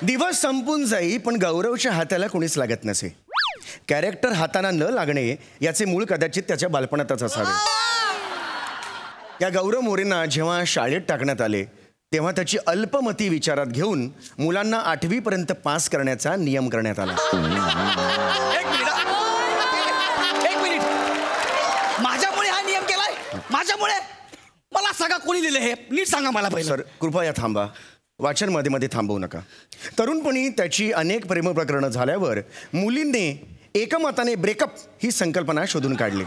Speaker 7: दिवस संपून जाई पण गौरवच्या हाताला कोणीच लागत नसे. कॅरेक्टर हाताना न लागणे याचे मूळ कदाचित त्याच्या बालपणातच असावे. या गौरव मोरेंना जेव्हा शाळेत टाकण्यात आले तेव्हा त्याची अल्पमती विचारात घेऊन मुलांना 8वी पर्यंत पास करण्याचा नियम करण्यात आला.
Speaker 8: एक मिनिट. माझ्यामुळे हा नियम केलाय. माझ्यामुळे मला सांगा कोणी लिहिले हे नीट सांगा मला पहिलं.
Speaker 7: सर कृपया थांबा. वाचन मध्ये मध्ये थांबवू नका. तरुणपणी त्याची अनेक प्रेमप्रकरणं झाल्यावर मुलींनी एकमताने ब्रेकअप ही संकल्पना शोधून काढली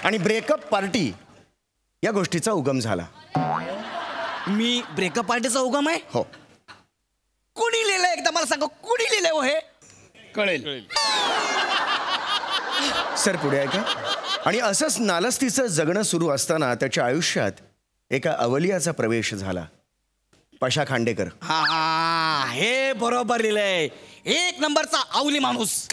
Speaker 7: आणि ब्रेकअप पार्टी या गोष्टीचा उगम झाला.
Speaker 8: मी ब्रेकअप पार्टीचा उगम आहे.
Speaker 7: हो.
Speaker 8: कोणी लिहिलंय एकदा मला सांगा कोणी लिहिलंय हो हे.
Speaker 12: कळेल.
Speaker 7: सर पुढे आहे का. आणि असंच नालस्तीचं जगणं सुरू असताना त्याच्या आयुष्यात एका अवलियाचा प्रवेश झाला. पशा खांडेकर.
Speaker 8: हा हे बरोबर लिहिलंय. एक नंबरचा अवली माणूस.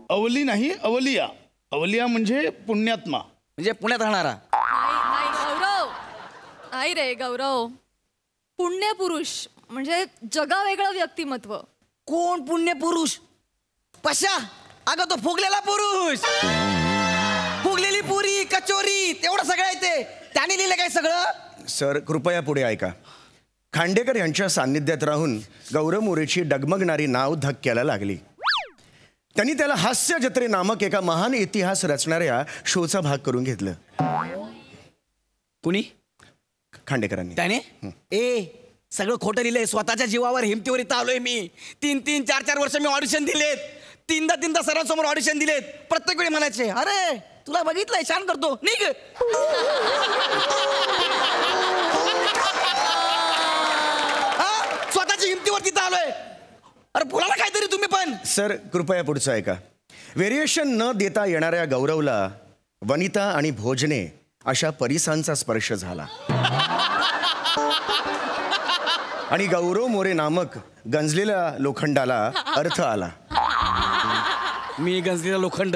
Speaker 12: अवली नाही अवलिया. अवलिया म्हणजे पुण्यात्मा
Speaker 8: म्हणजे पुण्यात राहणारा.
Speaker 1: नाही गौरव. नाही रे गौरव. पुण्यपुरुष म्हणजे जगावेगळं व्यक्तिमत्व.
Speaker 8: कोण पुण्यपुरुष. पशा अगं तो फुगलेला पुरुष, फुगलेली पुरी, कचोरी, तेवढं सगळं आहे ते. त्याने लिहिलं काय सगळं?
Speaker 7: सर कृपया पुढे ऐका. खांडेकर यांच्या सान्निध्यात राहून गौरव मोरेची डगमगणारी नाव धक्क्याला लागली. त्यांनी त्याला हास्य जत्रे नामक एका महान इतिहास रचणाऱ्या शोचा भाग करून घेतलं.
Speaker 8: कुणी?
Speaker 7: खांडेकरांनी.
Speaker 8: त्याने सगळं खोटं लिहिलंय. स्वतःच्या जीवावर हिमतीवर इथं आलोय मी. 3-3, 4-4 वर्ष मी ऑडिशन दिलेत. 3दा सरांसमोर ऑडिशन दिलेत. प्रत्येक वेळी म्हणायचे, अरे तुला बघितलंय, छान करतो, निघ. स्वतःच्या हिमतीवर तिथं आलोय. अरे बोला काहीतरी तुम्ही पण.
Speaker 7: सर कृपया पुढचं ऐका. व्हेरिएशन न देता येणाऱ्या गौरवला वनिता आणि भोजने अशा परिसांचा स्पर्श झाला आणि गौरव मोरे नामक गंजलेल्या लोखंडाला अर्थ आला.
Speaker 8: मी गंजलेला लोखंड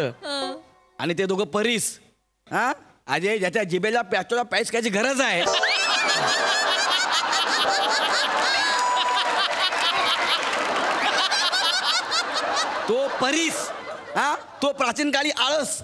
Speaker 8: आणि ते दोघं परीस. हा अजय, ज्याच्या जिबेला प्याचोला पॅच खायची गरज आहे. तो परीस, हा तो प्राचीन काळी आळस,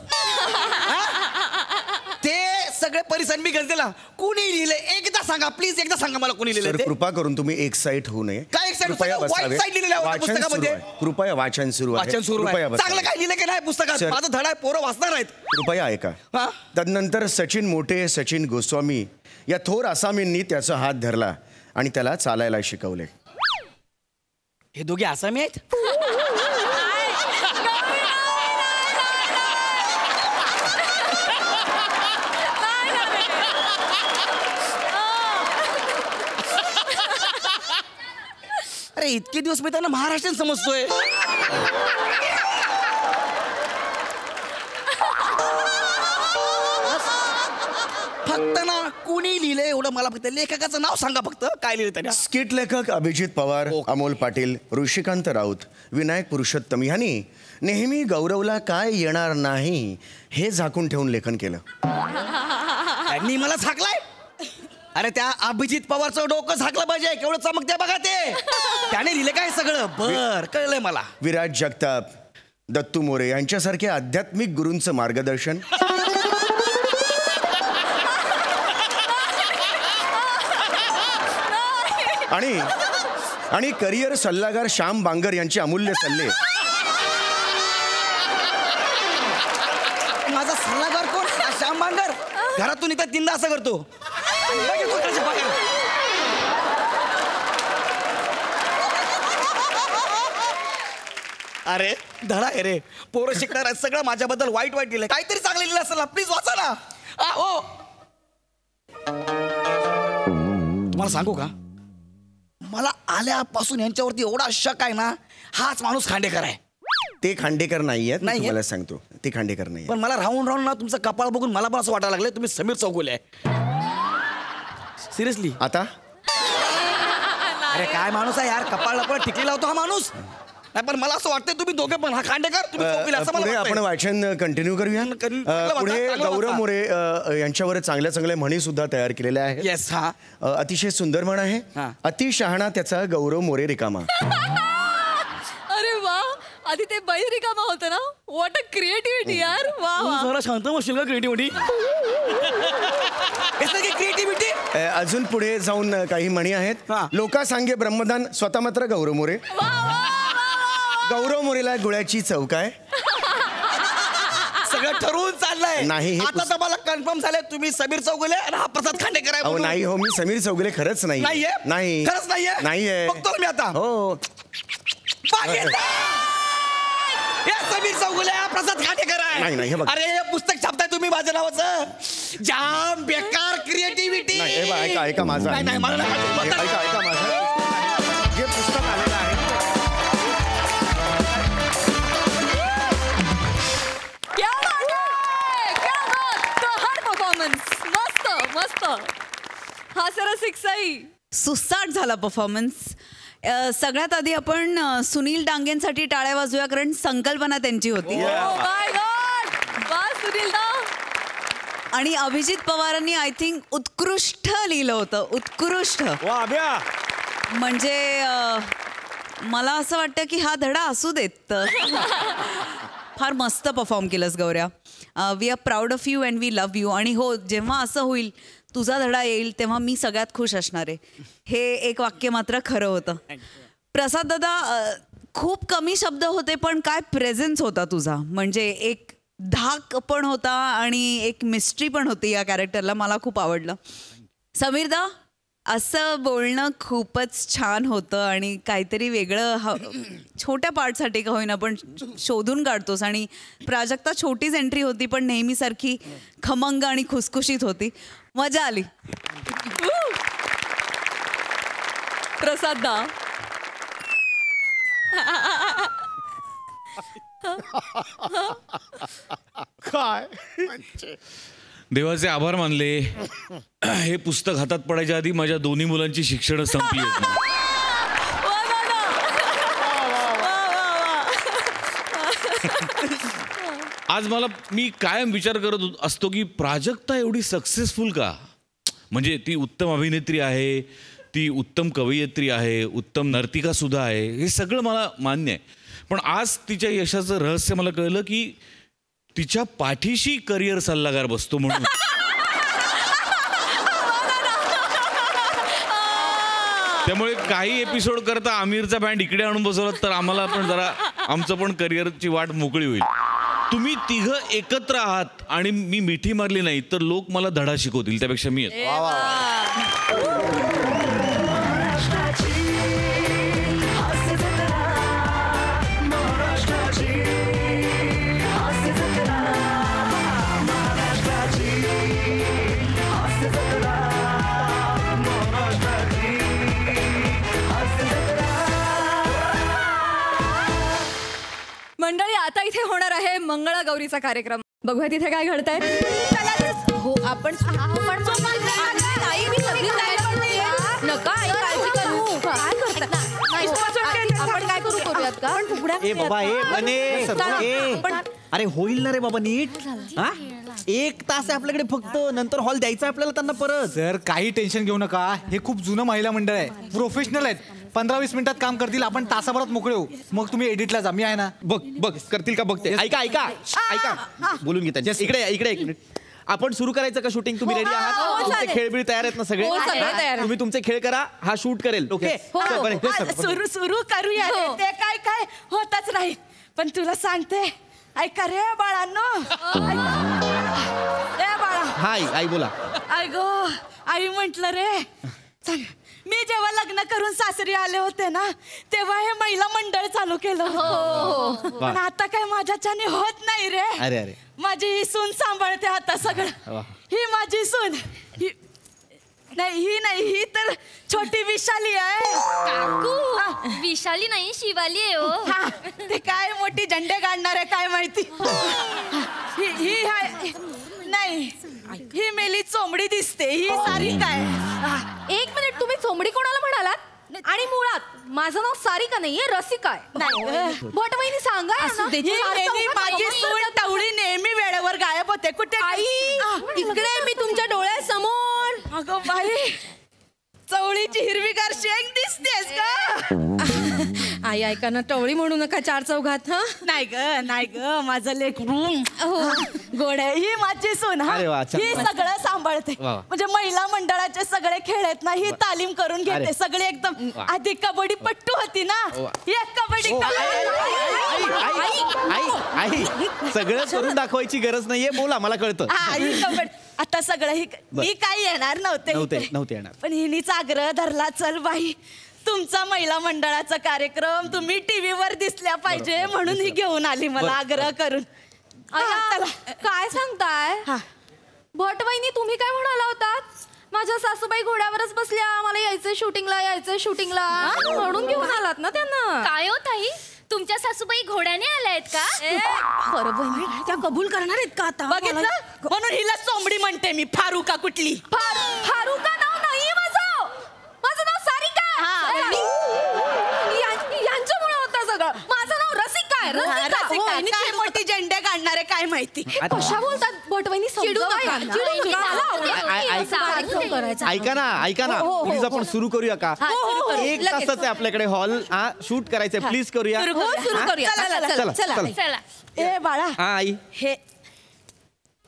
Speaker 8: ते सगळे परिसर मी गंजलेला. कोणी लिहिले एकदा सांगा प्लीज, एकदा सांगा मला कोणी लिहिले.
Speaker 7: कृपा करून तुम्ही एक साईड होऊ नये.
Speaker 8: काय एक साईड? वाईट साईड लिहिलेलं आहे पुस्तकामध्ये.
Speaker 7: कृपया वाचन सुरू आहे.
Speaker 8: वाचन सुरू आहे. चांगलं काय लिहिलं की नाही पुस्तकात? माझा धडा आहे, पोरं वाचणार आहेत.
Speaker 7: कृपया ऐका. तदनंतर सचिन मोठे, सचिन गोस्वामी या थोर आसामींनी त्याचा हात धरला आणि त्याला चालायला शिकवले.
Speaker 8: हे दोघे आसामी आहेत? अरे इतके दिवस मी त्यांना महाराष्ट्रीयन समजतोय. फक्त ना कोणी लिहिलंय एवढं मला फक्त लेखकाचं नाव सांगा. फक्त काय लिहिलं त्याने?
Speaker 7: स्किट लेखक अभिजित पवार, अमोल पाटील, ऋषिकांत राऊत, विनायक पुरुषोत्तम यांनी नेहमी गौरवला काय येणार नाही हे झाकून ठेवून लेखन केलं.
Speaker 8: त्यांनी मला झाकलाय. अरे त्या अभिजित पवारचं डोकं झाकलं पाहिजे. केवढं चमकते बघा ते. त्याने लिहिलं काय सगळं? बर कळलंय मला.
Speaker 7: विराज जगताप, दत्तू मोरे यांच्यासारख्या आध्यात्मिक गुरूंचं मार्गदर्शन, आणि करिअर सल्लागार श्याम बांगर यांचे अमूल्य सल्ले.
Speaker 8: माझा सल्लागार कोण? श्याम बांगर. घरातून इथं 3दा असं करतो. अरे धडा आहे रे. पोरं शिकणार आहे. सगळं माझ्याबद्दल वाईट लिहिलंय. काहीतरी चांगलं लिहिलं असेल ना, प्लीज वाचा ना. हो तुम्हाला सांगू का, मला आल्यापासून यांच्यावरती एवढा शक आहे ना. हाच माणूस खांडेकर आहे.
Speaker 7: ते खांडेकर नाही आहेत. मी तुम्हाला सांगतो ते खांडेकर नाही.
Speaker 8: पण मला राहून राहून ना तुमचं कपाळ बघून मला पण असं वाटायला लागलं तुम्ही समीर चौगुले आहे. सिरियसली.
Speaker 7: आता
Speaker 8: अरे काय माणूस आहे यार. कपाळ लपळ टिकलेला होतो हा माणूस. नाही पण मला असं वाटतंय तुम्ही दोघे पण, हा खांडेकर तुम्ही चौगुले असं मला
Speaker 7: पुढे आपण वाचन कंटिन्यू करूया. पुढे गौरव मोरे यांच्यावर चांगल्या चांगल्या म्हणी सुद्धा तयार केलेल्या आहेत.
Speaker 8: येस. हा
Speaker 7: अतिशय सुंदर म्हण आहे. अति शहाणा त्याचा गौरव मोरे रिकामा.
Speaker 1: अरे वा, आधी ते बैल रिकामा होतं ना. व्हॉट अ क्रिएटिव्हिटी यार. वा वा.
Speaker 8: जरा शांत बसशील का? Creativity creativity.
Speaker 7: अजून पुढे जाऊन काही म्हणी आहेत. लोका सांगे ब्रह्मदान, स्वतः मात्र गौरव मोरे. गौरव मोरेला गुळ्याची चव काय.
Speaker 8: सगळं ठरवून चाललंय.
Speaker 7: नाही
Speaker 8: आता तर मला कन्फर्म झालंय तुम्ही समीर चौगुले आणि हा प्रसाद खांडेकर आहे.
Speaker 7: नाही हो, मी समीर चौगुले खरंच नाही. नाही
Speaker 8: खरंच नाहीये.
Speaker 7: नाहीये.
Speaker 8: बघतो मी आता.
Speaker 7: हो
Speaker 8: समीर चौगुले हा प्रसाद खांडेकर आहे.
Speaker 7: नाही.
Speaker 8: अरे हे पुस्तक छापताय तुम्ही माझ्या नावाचं. जाम बेकार क्रिएटिव्हिटी.
Speaker 7: ऐका माझं.
Speaker 8: नाही मला
Speaker 7: ऐका माझं. जे पुस्तक आलेलं आहे
Speaker 1: मस्त. हा सर सिक्साई.
Speaker 5: सुसाट झाला परफॉर्मन्स. सगळ्यात आधी आपण सुनील डांगेंसाठी टाळ्या वाजूया, कारण संकल्पना त्यांची होती. आणि अभिजित पवारांनी आय थिंक उत्कृष्ट लिहिलं होतं. उत्कृष्ट. म्हणजे मला असं वाटतं की हा धडा असू देत. फार मस्त परफॉर्म केलंस गौऱ्या. We are proud of you and we love you. आणि हो, जेव्हा असं होईल तुझा धडा येईल तेव्हा मी सगळ्यात खुश असणार आहे. हे एक वाक्य मात्र खरं होतं. प्रसाद दादा, खूप कमी शब्द होते पण काय प्रेझेन्स होता तुझा. म्हणजे एक धाक पण होता आणि एक मिस्ट्री पण होती या कॅरेक्टरला. मला खूप आवडलं. समीरदा, असं बोलणं खूपच छान होतं आणि काहीतरी वेगळं छोट्या पार्टसाठी का होईना पण शोधून काढतोस. आणि प्राजक्ता छोटीच एंट्री होती पण नेहमीसारखी खमंग आणि खुसखुशीत होती. मजा आली.
Speaker 1: प्रसाददा,
Speaker 12: काय
Speaker 6: देवाचे आभार मानले. हे पुस्तक हातात पडायच्या आधी माझ्या दोन्ही मुलांची शिक्षण संपली. आज मी कायम विचार करत असतो की प्राजक्ता एवढी सक्सेसफुल का. म्हणजे ती उत्तम अभिनेत्री आहे, ती उत्तम कवयित्री आहे, उत्तम नर्तिका सुद्धा आहे, हे सगळं मला मान्य आहे. पण आज तिच्या यशाचं रहस्य मला कळलं की तिच्या पाठीशी करिअर सल्लागार बसतो म्हणून. त्यामुळे काही एपिसोड करता आमिरचा बँड इकडे आणून बसवला तर आम्हाला पण जरा आमचं पण करिअरची वाट मोकळी होईल. तुम्ही तिघं एकत्र आहात आणि मी मिठी मारली नाही तर लोक मला धडा शिकवतील, त्यापेक्षा मी
Speaker 1: मंडळी, आता इथे होणार आहे मंगळागौरीचा कार्यक्रम. बघूया तिथे काय घडतंय.
Speaker 3: हो, आपण
Speaker 14: आपण काय करू करूयात का.
Speaker 2: ए बाबा, अरे होईल ना रे बाबा नीट. हा, 1 तास आहे आपल्याकडे फक्त, नंतर हॉल द्यायचा आपल्याला त्यांना परत.
Speaker 13: सर काही टेन्शन घेऊ नका, हे खूप जुनं महिला मंडळ आहे, प्रोफेशनल आहेत. 15-20 मिनिटात काम करतील, आपण तासाभरात मोकळे होऊ. मग तुम्ही एडिटला जा, मी आहे ना.
Speaker 2: बघ करतील का बघते. ऐका बोलून घेता. इकडे एक मिनिट. आपण सुरू करायचं का शूटिंग. तुम्ही रेडी आहात. तुमचे खेळ बिळ तयार आहेत ना सगळे. तुम्ही तुमचे खेळ करा, हा शूट करेल. ओके,
Speaker 3: सुरू करूया. ते काय होतच नाही. पण तुला सांगते, ऐका रे बाळांनो. ए बाळा.
Speaker 2: हाय आई, बोला.
Speaker 3: आई गो, आई म्हंटल रे, मी जेव्हा लग्न करून सासरी आले होते ना तेव्हा हे महिला मंडळ चालू केलं. पण आता काय माझ्याच्याने होत नाही रे.
Speaker 2: अरे
Speaker 3: माझी ही सून सांभाळते आता सगळं. ही माझी सून. ही तर छोटी विशाली आहे.
Speaker 14: काकू, विशाली नाही शिवाली आहे हो.
Speaker 3: ते काय मोठी झंडे काढणार आहे काय माहिती. नाही, ही मेली चोंबडी दिसते. ही सारी काय.
Speaker 1: 1 मिनिट, तुम्ही चोंबडी कोणाला म्हणालात. आणि मुळात माझं नाव सारिका नाहीये, रसिका आहे. भटवहिनी सांगा.
Speaker 3: माझी सून टवळी नेहमी वेळेवर गायब होते. कुठे
Speaker 1: आई, इकडे मी तुमच्या डोळ्यासमोर.
Speaker 3: अगं बाई, चवळीची हिरवीगार शेंग दिसतेस का.
Speaker 1: आई ऐका ना, टवळी म्हणू नका 4 चौघात.
Speaker 3: नाही ग माझं लेक रूम गोड आहे. ही माझी सून. ही सगळं सांभाळते. म्हणजे महिला मंडळाचे सगळे खेळ आहेत ना, ही तालीम करून घेते. सगळे एकदम. आधी कबड्डी पट्टू होती ना, एक कबड्डी.
Speaker 2: आई, सगळं करून दाखवायची गरज नाहीये, बोला, मला कळतं.
Speaker 3: आता सगळं मी काही येणार नव्हते
Speaker 2: येणार.
Speaker 3: पण हिनीच आग्रह धरला, चल बाई तुमचा महिला मंडळाचा कार्यक्रम तुम्ही टीव्हीवर दिसल्या पाहिजे म्हणून ही घेऊन आली मला आग्रह करून.
Speaker 1: काय सांगताय भटवहिनी, तुम्ही काय म्हणाला होतात. माझ्या सासूबाई घोड्यावरच बसल्या, मला यायचंय शूटिंगला म्हणून घेऊन आलात ना त्यांना.
Speaker 14: काय हो ताई, तुमच्या सासूबाई घोड्याने आल्यात का.
Speaker 3: बरोबर, त्या कबूल करणार आहेत का आता. बघितलं, म्हणून हिला चोंबडी म्हणते मी. फारुका कुठली.
Speaker 1: फारुका नाव नाहीये माझं नाव सारिका. यांच्यामुळे होतं सगळं. माझं नाव रसिका काय
Speaker 5: काय मोठी झेंडे काढणारे काय माहिती.
Speaker 1: कशा बोलतात भटवणी
Speaker 2: ऐका ना प्लीज आपण सुरू करूया का? एक तासाचं आहे आपल्याकडे हॉल शूट करायचंय प्लीज करूया.
Speaker 3: चला. ए बाळा
Speaker 2: आई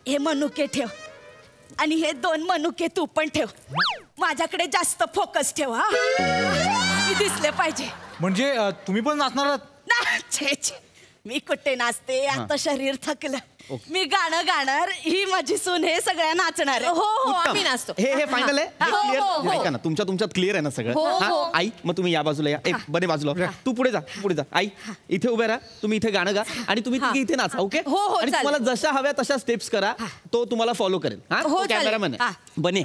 Speaker 3: हे मनुके ठेव आणि हे 2 मनुके तू पण ठेव. माझ्याकडे जास्त फोकस ठेव हा. मी दिसले पाहिजे.
Speaker 13: म्हणजे तुम्ही पण नाचणार आहात?
Speaker 3: मी कुठे नाचते आता शरीर थकलं. मी गाणं गाणार ही माझी सून हे सगळ्या नाचणार.
Speaker 1: हो आम्ही नाचतो.
Speaker 2: हे फायनल आहे क्लिअर. ऐका ना तुमच्यात क्लिअर आहे ना सगळं? आई मग तुम्ही या बाजूला या. बने बाजूला तू पुढे जा. आई इथे उभे राहा. तुम्ही इथे गाणं गा आणि तुम्ही तिघे इथे नाचा. ओके? आणि तुम्हाला जशा हव्या तशा स्टेप्स करा. तो तुम्हाला फॉलो करेल. कॅमेरामॅन बने.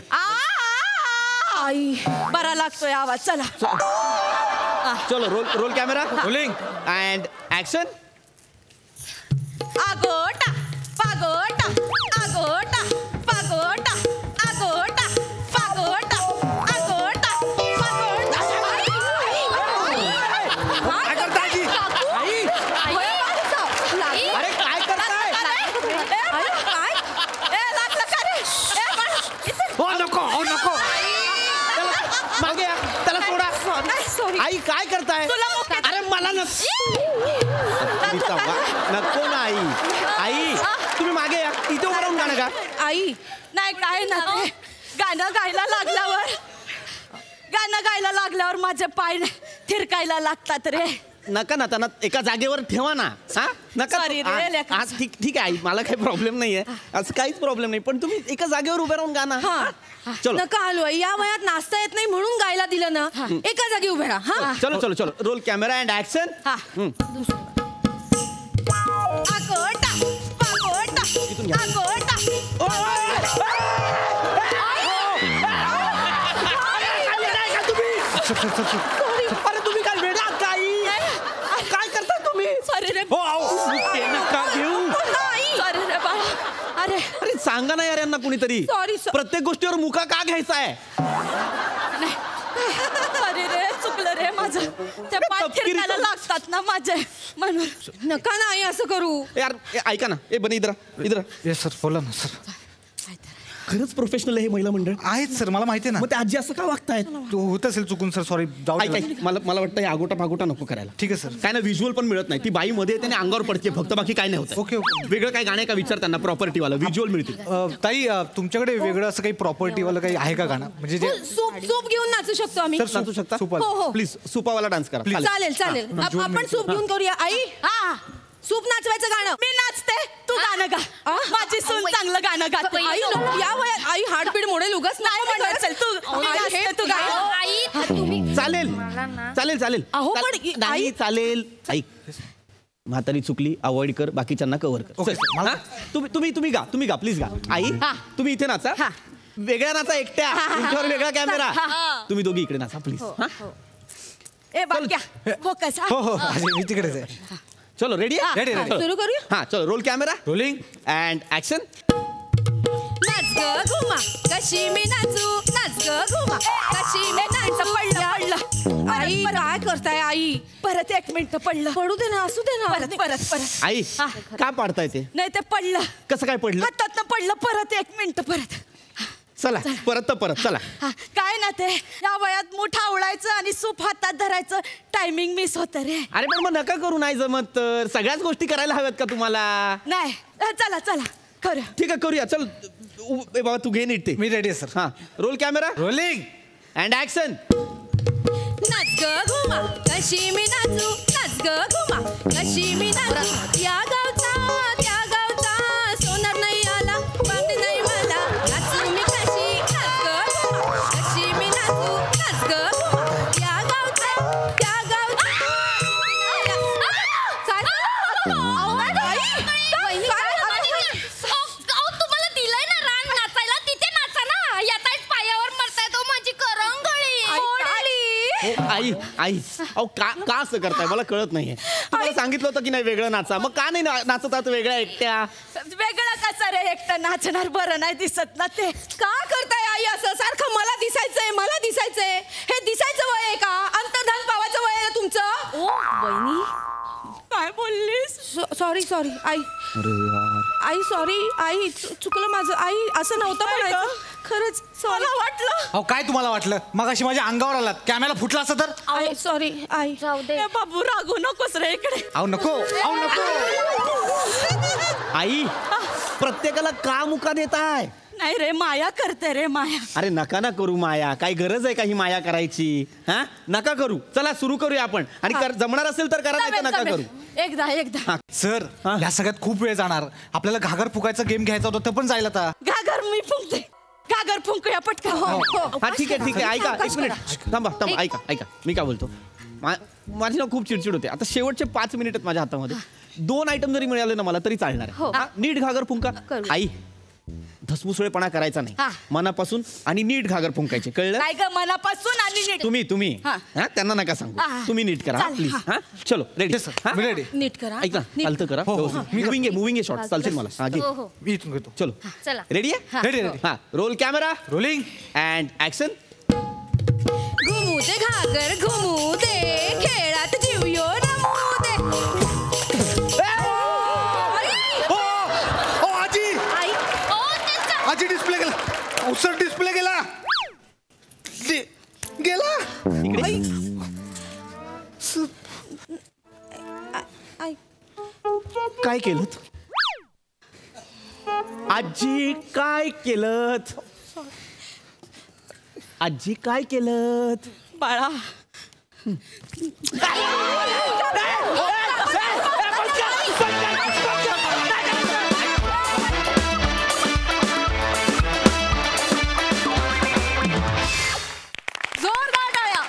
Speaker 3: आई बरा लागतोय आवाज. चला
Speaker 2: चलो roll camera rolling and action.
Speaker 3: आगोटा पागोटा आगोटा पागोटा आगोटा पागोटा आगोटा पागोटा.
Speaker 2: काय करताय जी? अरे काय करताय? नको मागे या. त्याला सोडा. आई काय करताय? अरे मला नको ना आई तुम्ही मागे या. इथे उभं राहून गाणं गा.
Speaker 3: आई नाही काय ना गाणं गायला लागल्यावर माझे पाय थिरकायला लागतात रे.
Speaker 2: नका ना त्यांना एका जागेवर ठेवा ना. नका. ठीक आहे आई मला काही प्रॉब्लेम नाहीये. असं काहीच प्रॉब्लेम नाही पण तुम्ही एका जागेवर उभे राहून गाणं. चलो
Speaker 1: नका आलो या वयात नाचता येत नाही म्हणून गायला दिलं ना. एका जागी उभे राहा.
Speaker 2: चलो रोल कॅमेरा अँड ऍक्शन.
Speaker 3: आगोटा पागोटा आगोटा.
Speaker 2: अरे तुम्ही काय वेडा काय करता तुम्ही?
Speaker 3: सॉरी रे.
Speaker 2: नका घेऊ.
Speaker 3: सॉरी रे बाळा.
Speaker 2: अरे सांगा ना यार यांना कुणीतरी.
Speaker 3: सॉरी.
Speaker 2: प्रत्येक गोष्टीवर मुका का घ्यायचा आहे?
Speaker 3: सॉरी रे चुकलं रे माझं. त्या पाय थिरकायला लागतात ना माझे म्हणून.
Speaker 1: नका नाही असं करू.
Speaker 2: यार ऐका ना. बने इधर.
Speaker 13: येस सर बोला ना सर.
Speaker 2: खरंच प्रोफेशनल आहे हे महिला मंडळ.
Speaker 13: आहेत सर मला माहिती आहे ना.
Speaker 2: मग ते आजी असं का वागतायत?
Speaker 13: होत असेल चुकून सर सॉरी.
Speaker 2: मला वाटतं हे आगोटा फागोटा नको करायला.
Speaker 13: ठीक आहे सर.
Speaker 2: काय ना व्हिज्युअल पण मिळत नाही. ती बाई मध्ये त्याने अंगावर पडते फक्त बाकी काय नाही होत.
Speaker 13: ओके
Speaker 2: वेगळं काय गाणे का विचार त्यांना प्रॉपर्टीवाला व्हिज्युअल मिळतील.
Speaker 13: ताई तुमच्याकडे वेगळं असं काही प्रॉपर्टीवालं काही आहे का गाणं म्हणजे जे
Speaker 1: सूप घेऊन नाचू शकतो आम्ही.
Speaker 2: नाचू शकता? प्लीज सुपावाला डान्स करा.
Speaker 1: चालेल आपण सूप घेऊन करूया. आई सूप नाचवायचं गाणं.
Speaker 3: मी नाचते तू गाणं गा. माझी सून चांगलं गाणं गाते.
Speaker 1: आई या वयात आई हार्टबीट मोडेल उगाच
Speaker 3: नाही म्हणायचं तू गा.
Speaker 2: चालेल.
Speaker 1: अहो पण
Speaker 2: नाही चालेल. ऐक म्हातारी चुकली अवॉइड कर बाकीच्यांना कव्हर कर. तुम्ही गा प्लीज गा. आई तुम्ही इथे नाचा. वेगळ्या नाचा एकट्या. तुमच्यावर वेगळा कॅमेरा. तुम्ही दोघी इकडे नाचा प्लीज.
Speaker 3: A बाक्या focus.
Speaker 13: हो मी तिकडेच आहे.
Speaker 2: चलो रेडी
Speaker 1: सुरू करूया.
Speaker 2: हा चलो roll camera rolling and action.
Speaker 1: नाच ग घुमा कशी मी नाचू. नाच ग घुमा कशी मी नाचू. पडलं. आई काय करताय आई?
Speaker 3: परत 1 मिनिट पडलं.
Speaker 1: पडू दे ना असू दे ना.
Speaker 3: परत
Speaker 2: आई का पाडताय ते?
Speaker 3: नाही ते पडलं.
Speaker 2: कसं काय पडलं?
Speaker 3: हातात पडलं. परत 1 मिनिट परत.
Speaker 2: चला परत चला.
Speaker 3: काय ना ते या वयात मुठा आवळायचं आणि सूप हातात धरायचं टायमिंग मिस होतं रे.
Speaker 2: अरे पण मग नका करू नाही जमत तर. सगळ्याच गोष्टी करायला हव्यात का तुम्हाला?
Speaker 3: नाही चला करू.
Speaker 2: ठीक आहे करूया. चल बाबा तू घे नीट ते.
Speaker 13: मी रेडी आहे सर.
Speaker 2: हा role camera
Speaker 13: rolling
Speaker 2: and action.
Speaker 1: नाच ग घुमा कशी मी नाचू. नाच ग घुमा कशी मी नाचू. या गावचा त्या गावचा सोनार नाही आला बांगडी नाही मला. नाचू मी कशी. नाच ग घुमा कशी मी नाचू. नाच ग घुमा या गावचा त्या गावचा.
Speaker 14: तुम्हाला दिलंय ना रान नाचायला तिथे नाचा ना. याचा पायावर मरताय तो माझी करंगळी.
Speaker 2: आई अहो का असं करताय मला कळत नाहीये. तुम्हाला सांगितलं होतं की नाही वेगळं नाचा. मग का नाही नाचतात वेगळ्या एकट्या?
Speaker 3: वेगळं कसं रे एकटं नाचणार बरं नाही दिसत ना ते.
Speaker 1: का करताय आई असं? सारखं मला दिसायचंय. हे दिसायचं वय आहे का? अंतर्धान पावाचं वय आहे तुमचं.
Speaker 14: ओ वहिनी
Speaker 3: काय बोललीस? Sorry I I sorry I चुकलं माझं आई असं नव्हतं म्हणायचं खरंच सॉरी वाटलं.
Speaker 13: अहो काय तुम्हाला वाटलं मग अशी माझ्या अंगावर आलात कॅमेरा फुटला असं तर?
Speaker 3: आई सॉरी आई जाऊ दे बाबू रागू नकोस रे इकडे.
Speaker 13: अहो नको
Speaker 2: आई प्रत्येकाला का मुका देताय?
Speaker 3: नाही रे माया करते रे माया.
Speaker 2: अरे नका ना करू माया, काही गरज आहे का ही माया करायची? हा नका करू, चला सुरू करूया आपण. आणि जमणार असेल तर करा, नाही तर नका करू.
Speaker 3: एकदा
Speaker 13: सर या सगळ्यात खूप वेळ जाणार. आपल्याला घागर फुकायचा गेम घ्यायचा होता तर पण जाईल आता.
Speaker 3: घागर मी फुंकते, घागर फुंकूया पटकन.
Speaker 2: हा ठीक आहे ऐका एक मिनिट थांबा ऐका मी काय बोलतो. माझी ना खूप चिडचिड होते. आता शेवटचे 5 मिनिट आहेत माझ्या हातामध्ये. 2 आयटम जरी मिळाले ना मला तरी चालणार आहे. नीट घागर फुंका. आई धसमुसळेपणा करायचा नाही, मनापासून आणि नीट घागर फुंकायचे, कळलं?
Speaker 3: काय ग मनापासून आणि नीट.
Speaker 2: तुम्ही त्यांना नका सांगू, तुम्ही नीट करा प्लीज. चलो रेडी
Speaker 13: रेडी.
Speaker 3: नीट करा
Speaker 2: ऐका चालतं करा. मुव्हिंग आहे शॉर्ट चालतील मला.
Speaker 13: मी इथून घेतो.
Speaker 2: चलो
Speaker 14: चला
Speaker 2: रेडी आहे?
Speaker 13: रेडी.
Speaker 2: हा role camera
Speaker 13: rolling
Speaker 2: and action.
Speaker 1: घुमू दे घागर घुमू दे, खेळात जीव यो रमू दे.
Speaker 12: आजी डिस्प्ले गेला, अवसर डिस्प्ले गेला
Speaker 2: काय केलं आजी? काय केलं आजी? काय केलं
Speaker 3: बाळा?
Speaker 1: जोरदार टाळ्या.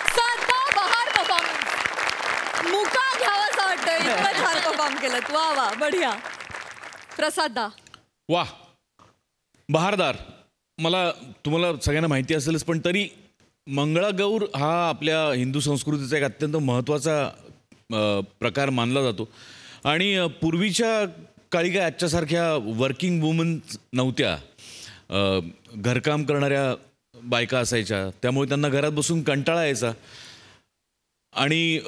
Speaker 1: साधा बहार परफॉर्मन्स. मुका घ्यावासा वाटतं, इतकं छान परफॉर्म केलं. वा वा बढिया. प्रसाद दा.
Speaker 6: वा बहारदार. मला तुम्हाला सगळ्यांना माहिती असेलच पण तरी मंगळागौर हा आपल्या हिंदू संस्कृतीचा एक अत्यंत महत्त्वाचा प्रकार मानला जातो. आणि पूर्वीच्या काळी काय आजच्यासारख्या वर्किंग वुमन नव्हत्या, घरकाम करणाऱ्या बायका असायच्या, त्यामुळे त्यांना घरात बसून कंटाळा यायचा आणि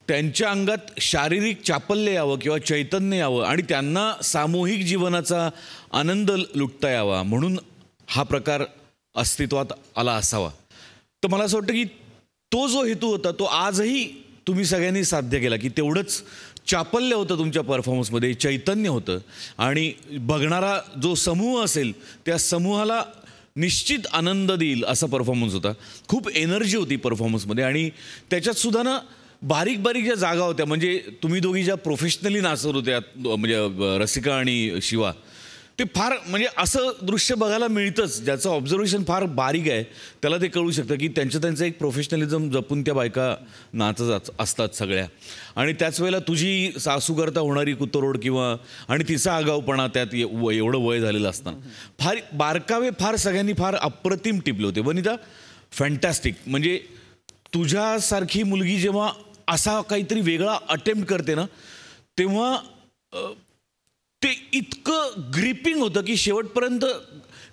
Speaker 6: त्यांच्या अंगात शारीरिक चापल्य यावं किंवा चैतन्य यावं आणि त्यांना सामूहिक जीवनाचा आनंद लुटता यावा म्हणून हा प्रकार अस्तित्वात आला असावा. तर मला असं वाटतं की तो जो हेतू होता तो आजही तुम्ही सगळ्यांनी साध्य केला, की तेवढंच चापल्य होतं तुमच्या परफॉर्मन्समध्ये, चैतन्य होतं आणि बघणारा जो समूह असेल त्या समूहाला निश्चित आनंद देईल असा परफॉर्मन्स होता. खूप एनर्जी होती परफॉर्मन्समध्ये आणि त्याच्यातसुद्धा ना बारीक बारीक ज्या जागा होत्या, म्हणजे तुम्ही दोघी ज्या प्रोफेशनली नाचत होत्या, म्हणजे रसिका आणि शिवा, ते फार म्हणजे असं दृश्य बघायला मिळतंच ज्याचं ऑब्झर्वेशन फार बारीक आहे त्याला ते कळू शकतं की त्यांचं एक प्रोफेशनलिझम जपून त्या बायका नाचत असतात सगळ्या. आणि त्याच वेळेला तुझी सासू करता होणारी कुतरोड किंवा आणि तिचा आगाऊपणा त्यात एवढं वय झालेलं असताना फार बारकावे फार सगळ्यांनी फार अप्रतिम टिपले होते. वनिता फॅन्टॅस्टिक. म्हणजे तुझ्यासारखी मुलगी जेव्हा असा काहीतरी वेगळा अटेम्प्ट करते ना तेव्हा ते इतकं ग्रिपिंग होतं की शेवटपर्यंत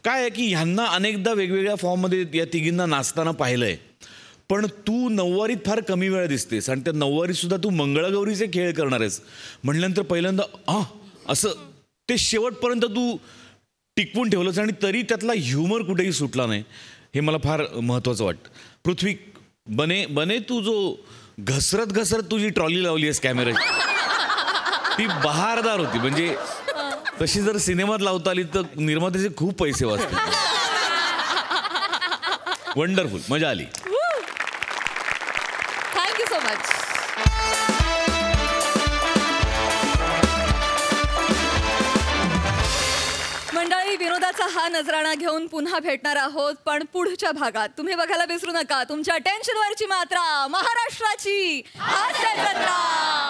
Speaker 6: काय आहे की ह्यांना अनेकदा वेगवेगळ्या फॉर्ममध्ये या तिघींना नाचताना पाहिलं आहे, पण तू नऊवारीत फार कमी वेळा दिसतेस आणि त्या नऊवारीतसुद्धा तू मंगळागौरीचे खेळ करणार आहेस म्हटल्यानंतर पहिल्यांदा असं ते शेवटपर्यंत तू टिकवून ठेवलंस आणि तरी त्यातला ह्युमर कुठेही सुटला नाही, हे मला फार महत्त्वाचं वाटतं. पृथ्वी बने तू जो घसरत तुझी ट्रॉली लावली आहेस कॅमेऱ्याची ती बहारदार होती. म्हणजे तशी जर सिनेमात लावता आली तर निर्मात्याचे खूप पैसे वाचतील. वंडरफुल, मजा आली.
Speaker 1: Thank you so much. मंडळी विनोदाचा हा नजराणा घेऊन पुन्हा भेटणार आहोत, पण पुढच्या भागात तुम्ही बघायला विसरू नका तुमच्या टेन्शनवरची मात्रा, महाराष्ट्राची हास्य जत्रा.